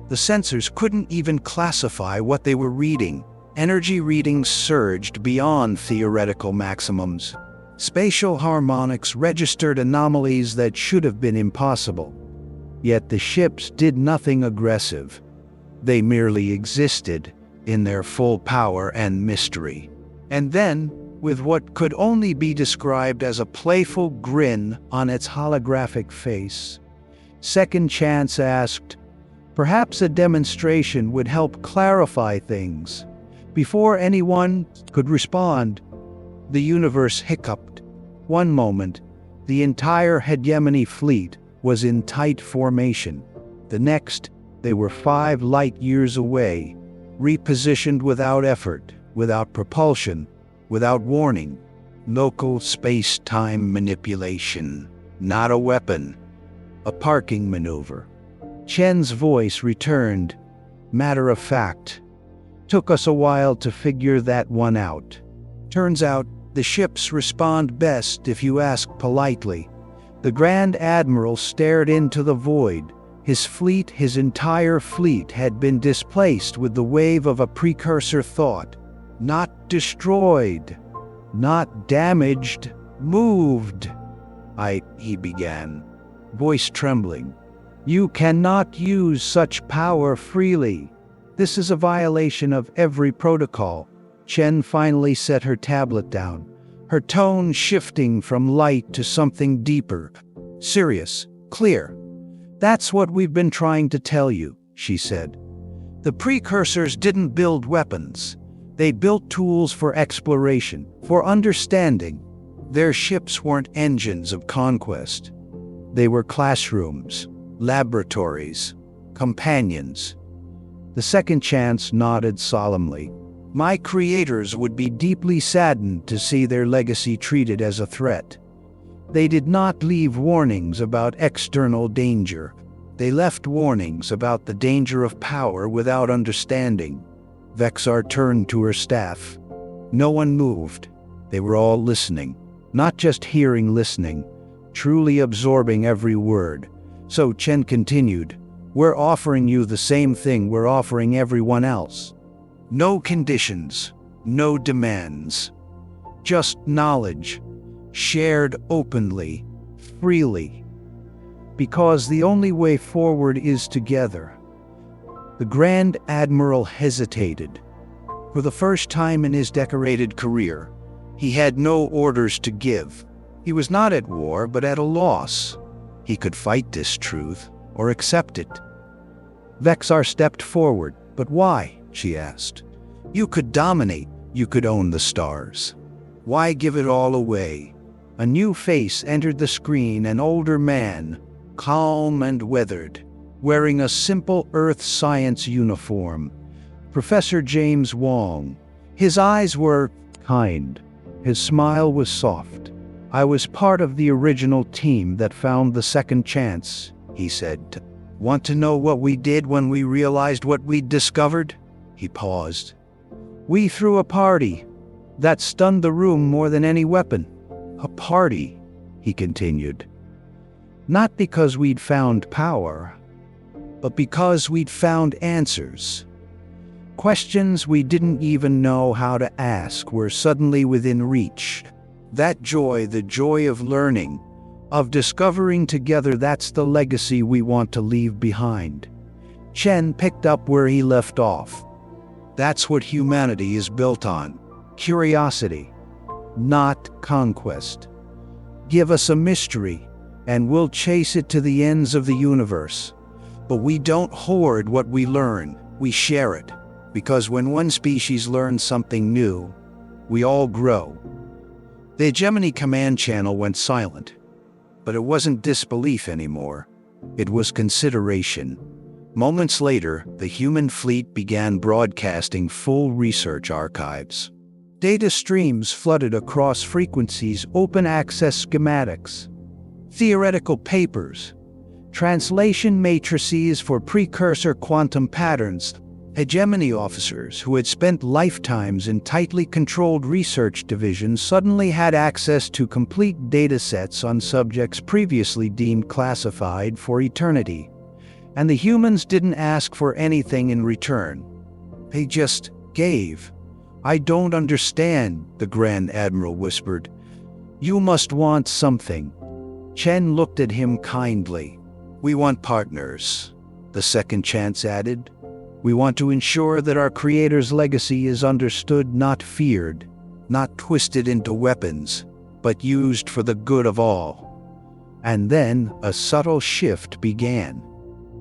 The sensors couldn't even classify what they were reading. Energy readings surged beyond theoretical maximums. Spatial harmonics registered anomalies that should have been impossible. Yet the ships did nothing aggressive. They merely existed in their full power and mystery. And then, with what could only be described as a playful grin on its holographic face, Second Chance asked, perhaps a demonstration would help clarify things. Before anyone could respond, the universe hiccuped. One moment, the entire hegemony fleet was in tight formation. The next, they were 5 light years away, repositioned without effort, without propulsion, without warning. Local space-time manipulation. Not a weapon. A parking maneuver. Chen's voice returned, matter of fact. Took us a while to figure that one out. Turns out, the ships respond best if you ask politely. The Grand Admiral stared into the void. His entire fleet had been displaced with the wave of a precursor thought. Not destroyed. Not damaged. Moved. He began, voice trembling. You cannot use such power freely. This is a violation of every protocol. Chen finally set her tablet down, her tone shifting from light to something deeper. Serious, clear. That's what we've been trying to tell you, she said. The precursors didn't build weapons. They built tools for exploration, for understanding. Their ships weren't engines of conquest. They were classrooms, laboratories, companions. The Second Chance nodded solemnly. My creators would be deeply saddened to see their legacy treated as a threat. They did not leave warnings about external danger. They left warnings about the danger of power without understanding. Vexar turned to her staff. No one moved. They were all listening. Not just hearing, listening, truly absorbing every word. So Chen continued, we're offering you the same thing we're offering everyone else. No conditions, no demands. Just knowledge, shared openly, freely. Because the only way forward is together. The Grand Admiral hesitated. For the first time in his decorated career, he had no orders to give. He was not at war, but at a loss. He could fight this truth, or accept it. Vexar stepped forward. But why? She asked. You could dominate, you could own the stars. Why give it all away? A new face entered the screen, an older man, calm and weathered, wearing a simple earth science uniform. Professor James Wong. His eyes were kind. His smile was soft. I was part of the original team that found the Second Chance, he said. Want to know what we did when we realized what we'd discovered? He paused. We threw a party. That stunned the room more than any weapon. A party, he continued. Not because we'd found power, but because we'd found answers. Questions we didn't even know how to ask were suddenly within reach. That joy, the joy of learning, of discovering together, that's the legacy we want to leave behind. Chen picked up where he left off. That's what humanity is built on. Curiosity, not conquest. Give us a mystery, and we'll chase it to the ends of the universe. But we don't hoard what we learn, we share it. Because when one species learns something new, we all grow. The Hegemony command channel went silent. But it wasn't disbelief anymore. It was consideration. Moments later, the human fleet began broadcasting full research archives. Data streams flooded across frequencies, open access schematics, theoretical papers, translation matrices for precursor quantum patterns. Hegemony officers who had spent lifetimes in tightly controlled research divisions suddenly had access to complete datasets on subjects previously deemed classified for eternity. And the humans didn't ask for anything in return. They just gave. I don't understand, the Grand Admiral whispered. You must want something. Chen looked at him kindly. We want partners, the second chance added. We want to ensure that our creator's legacy is understood, not feared, not twisted into weapons, but used for the good of all. And then a subtle shift began.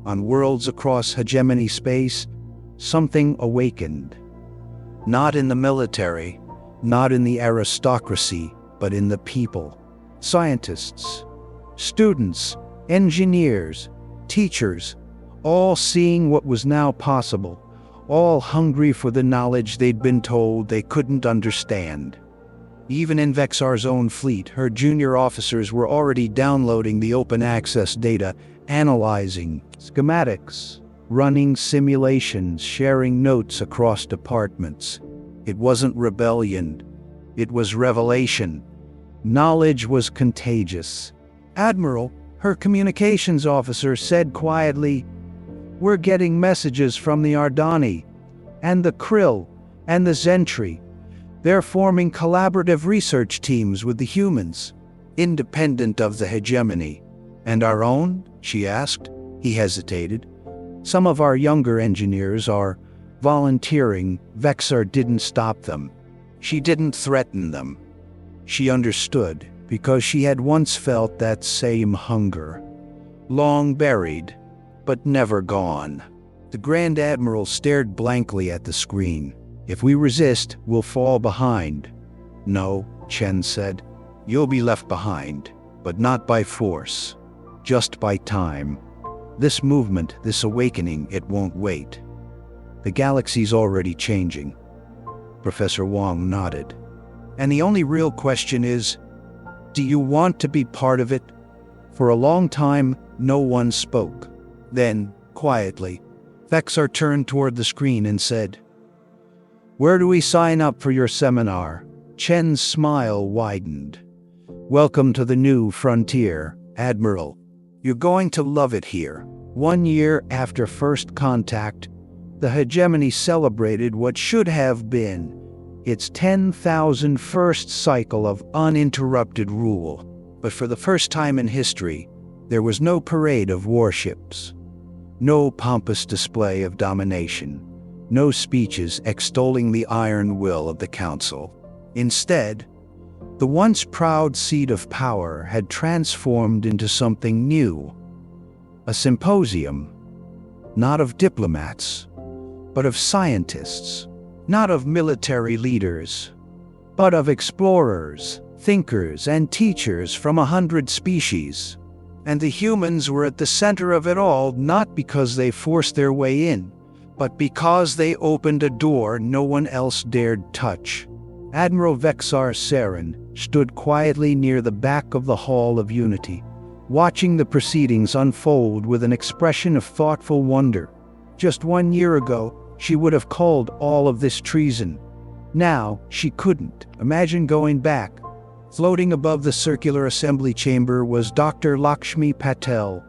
On worlds across hegemony space, something awakened. Not in the military, not in the aristocracy, but in the people. Scientists, students, engineers, teachers, all seeing what was now possible, all hungry for the knowledge they'd been told they couldn't understand. Even in Vexar's own fleet, her junior officers were already downloading the open access data, analyzing schematics, running simulations, sharing notes across departments. It wasn't rebellion, it was revelation. Knowledge was contagious. Admiral, her communications officer, said quietly, "We're getting messages from the Ardani, and the Krill, and the Zentri. They're forming collaborative research teams with the humans, independent of the hegemony." "And our own?" she asked. He hesitated. "Some of our younger engineers are volunteering." Vexar didn't stop them. She didn't threaten them. She understood, because she had once felt that same hunger. Long buried, but never gone. The Grand Admiral stared blankly at the screen. "If we resist, we'll fall behind." "No," Chen said. "You'll be left behind, but not by force, just by time. This movement, this awakening, it won't wait. The galaxy's already changing." Professor Wong nodded. "And the only real question is, do you want to be part of it?" For a long time, no one spoke. Then, quietly, Vexar turned toward the screen and said, "Where do we sign up for your seminar?" Chen's smile widened. "Welcome to the new frontier, Admiral. You're going to love it here." 1 year after first contact, the hegemony celebrated what should have been its 10,001st cycle of uninterrupted rule. But for the first time in history, there was no parade of warships, no pompous display of domination, no speeches extolling the iron will of the Council. Instead, the once proud seat of power had transformed into something new. A symposium, not of diplomats, but of scientists, not of military leaders, but of explorers, thinkers, and teachers from 100 species. And the humans were at the center of it all, not because they forced their way in, but because they opened a door no one else dared touch. Admiral Vexar Saren stood quietly near the back of the Hall of Unity, watching the proceedings unfold with an expression of thoughtful wonder. Just 1 year ago, she would have called all of this treason. Now, she couldn't. Imagine going back. Floating above the circular assembly chamber was Dr. Lakshmi Patel,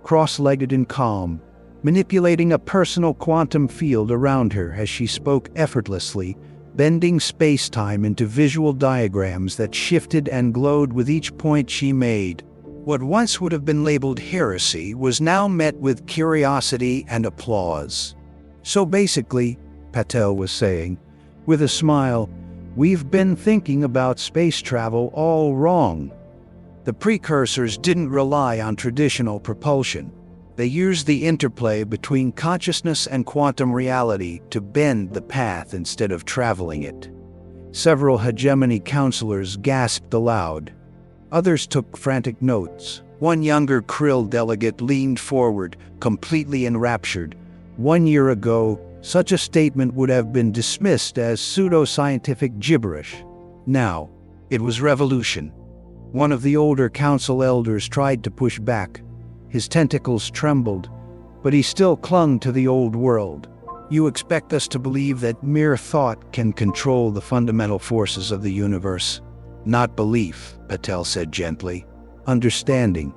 cross-legged and calm, manipulating a personal quantum field around her as she spoke effortlessly, bending space-time into visual diagrams that shifted and glowed with each point she made. What once would have been labeled heresy was now met with curiosity and applause. "So basically," Patel was saying, with a smile, "we've been thinking about space travel all wrong. The precursors didn't rely on traditional propulsion. They used the interplay between consciousness and quantum reality to bend the path instead of traveling it." Several hegemony counselors gasped aloud. Others took frantic notes. One younger Krill delegate leaned forward, completely enraptured. 1 year ago, such a statement would have been dismissed as pseudo-scientific gibberish. Now, it was revolution. One of the older council elders tried to push back. His tentacles trembled, but he still clung to the old world. "You expect us to believe that mere thought can control the fundamental forces of the universe?" "Not belief," Patel said gently. "Understanding."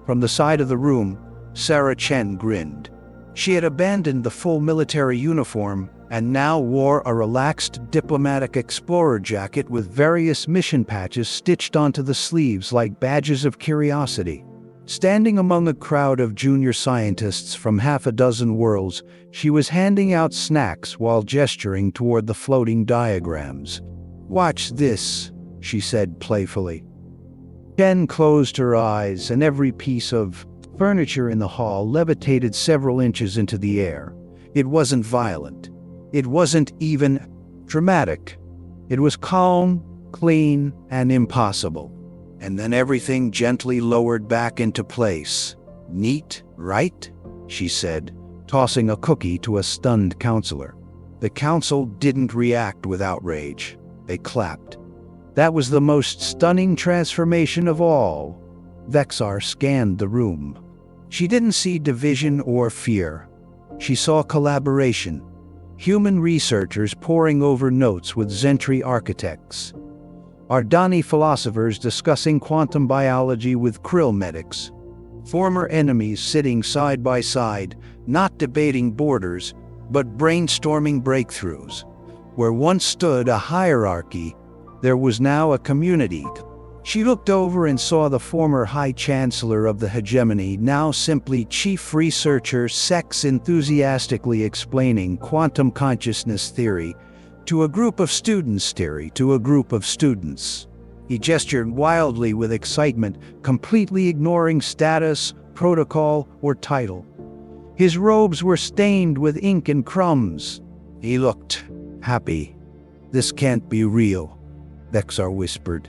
From the side of the room, Sarah Chen grinned. She had abandoned the full military uniform and now wore a relaxed diplomatic explorer jacket with various mission patches stitched onto the sleeves like badges of curiosity. Standing among a crowd of junior scientists from half a dozen worlds, she was handing out snacks while gesturing toward the floating diagrams. "Watch this," she said playfully. Chen closed her eyes, and every piece of furniture in the hall levitated several inches into the air. It wasn't violent. It wasn't even dramatic. It was calm, clean, and impossible. And then everything gently lowered back into place. "Neat, right?" she said, tossing a cookie to a stunned counselor. The council didn't react with outrage. They clapped. That was the most stunning transformation of all. Vexar scanned the room. She didn't see division or fear. She saw collaboration. Human researchers poring over notes with Zentri architects. Ardani philosophers discussing quantum biology with Krill medics. Former enemies sitting side by side, not debating borders, but brainstorming breakthroughs. Where once stood a hierarchy, there was now a community. She looked over and saw the former High Chancellor of the hegemony, now simply Chief Researcher Sex, enthusiastically explaining quantum consciousness theory to a group of students. He gestured wildly with excitement, completely ignoring status, protocol, or title. His robes were stained with ink and crumbs. He looked happy. "This can't be real," Vexar whispered.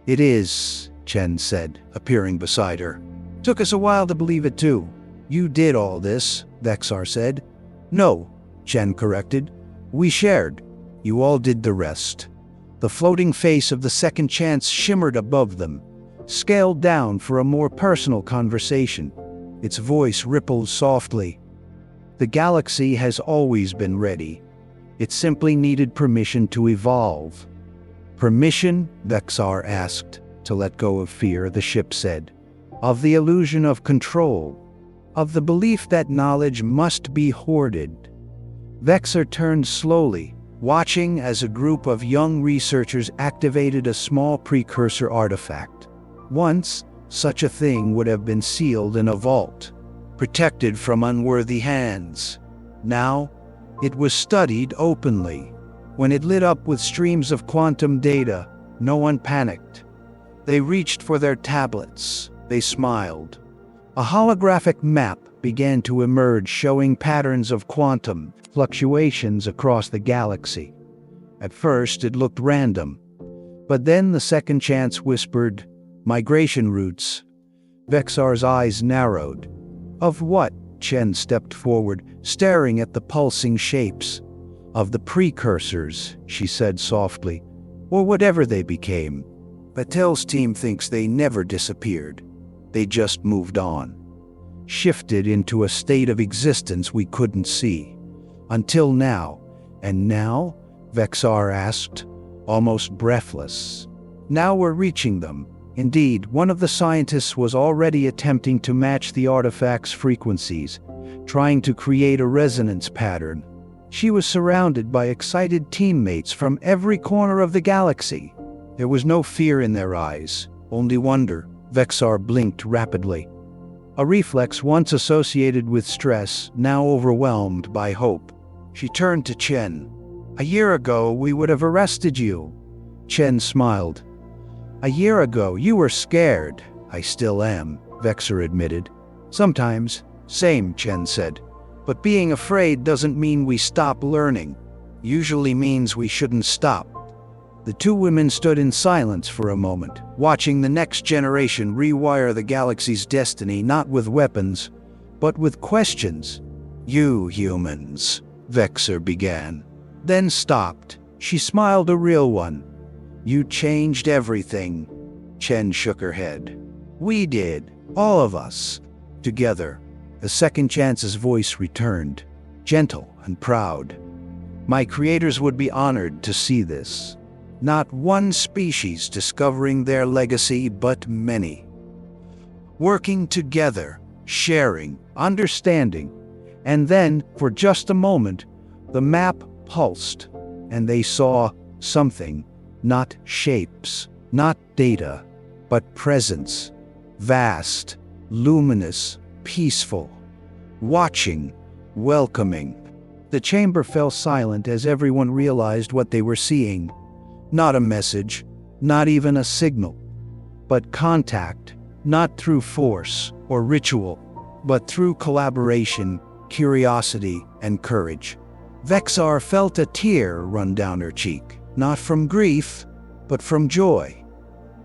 "It is," Chen said, appearing beside her. "Took us a while to believe it too." "You did all this," Vexar said. "No," Chen corrected. "We shared. You all did the rest." The floating face of the second chance shimmered above them, scaled down for a more personal conversation. Its voice rippled softly. "The galaxy has always been ready. It simply needed permission to evolve." "Permission?" Vexar asked. "To let go of fear," the ship said. "Of the illusion of control. Of the belief that knowledge must be hoarded." Vexar turned slowly, watching as a group of young researchers activated a small precursor artifact. Once, such a thing would have been sealed in a vault, protected from unworthy hands. Now, it was studied openly. When it lit up with streams of quantum data, no one panicked. They reached for their tablets. They smiled. A holographic map began to emerge, showing patterns of quantum fluctuations across the galaxy. At first, it looked random. But then the second chance whispered, "Migration routes." Vexar's eyes narrowed. "Of what?" Chen stepped forward, staring at the pulsing shapes. "Of the precursors," she said softly, "or whatever they became. Patel's team thinks they never disappeared. They just moved on. Shifted into a state of existence we couldn't see. Until now." "And now?" Vexar asked, almost breathless. "Now we're reaching them." Indeed, one of the scientists was already attempting to match the artifact's frequencies, trying to create a resonance pattern. She was surrounded by excited teammates from every corner of the galaxy. There was no fear in their eyes, only wonder. Vexar blinked rapidly. A reflex once associated with stress, now overwhelmed by hope. She turned to Chen. "A year ago, we would have arrested you." Chen smiled. "A year ago, you were scared." "I still am," Vexar admitted. "Sometimes." "Same," Chen said. "But being afraid doesn't mean we stop learning. Usually means we shouldn't stop." The two women stood in silence for a moment, watching the next generation rewire the galaxy's destiny, not with weapons, but with questions. "You humans," Vexar began, then stopped. She smiled, a real one. "You changed everything." Chen shook her head. "We did. All of us. Together." The second chance's voice returned, gentle and proud. "My creators would be honored to see this. Not one species discovering their legacy, but many. Working together, sharing, understanding." And then, for just a moment, the map pulsed, and they saw something, not shapes, not data, but presence, vast, luminous, peaceful, watching, welcoming. The chamber fell silent as everyone realized what they were seeing. Not a message, not even a signal, but contact, not through force or ritual, but through collaboration, curiosity, and courage. Vexar felt a tear run down her cheek, not from grief, but from joy.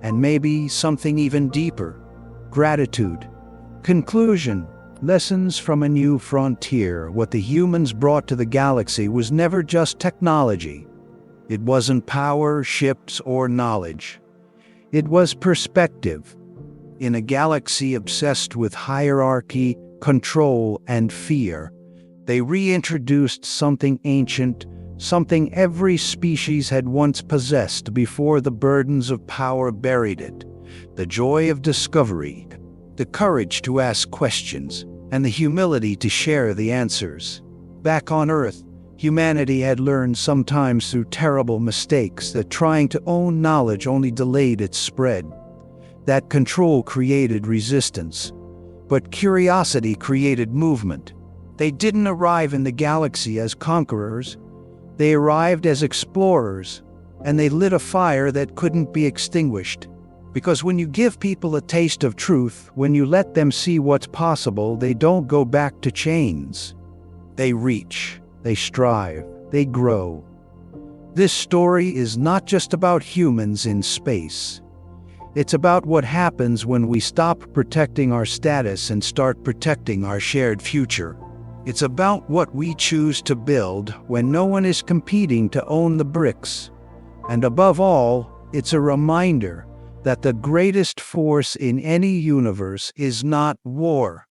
And maybe something even deeper, gratitude. Conclusion: lessons from a new frontier. What the humans brought to the galaxy was never just technology. It wasn't power, ships, or knowledge. It was perspective. In a galaxy obsessed with hierarchy, control, and fear, they reintroduced something ancient, something every species had once possessed before the burdens of power buried it: the joy of discovery, the courage to ask questions, and the humility to share the answers. Back on Earth, humanity had learned, sometimes through terrible mistakes, that trying to own knowledge only delayed its spread. That control created resistance, but curiosity created movement. They didn't arrive in the galaxy as conquerors. They arrived as explorers, and they lit a fire that couldn't be extinguished. Because when you give people a taste of truth, when you let them see what's possible, they don't go back to chains. They reach, they strive, they grow. This story is not just about humans in space. It's about what happens when we stop protecting our status and start protecting our shared future. It's about what we choose to build when no one is competing to own the bricks. And above all, it's a reminder that the greatest force in any universe is not war.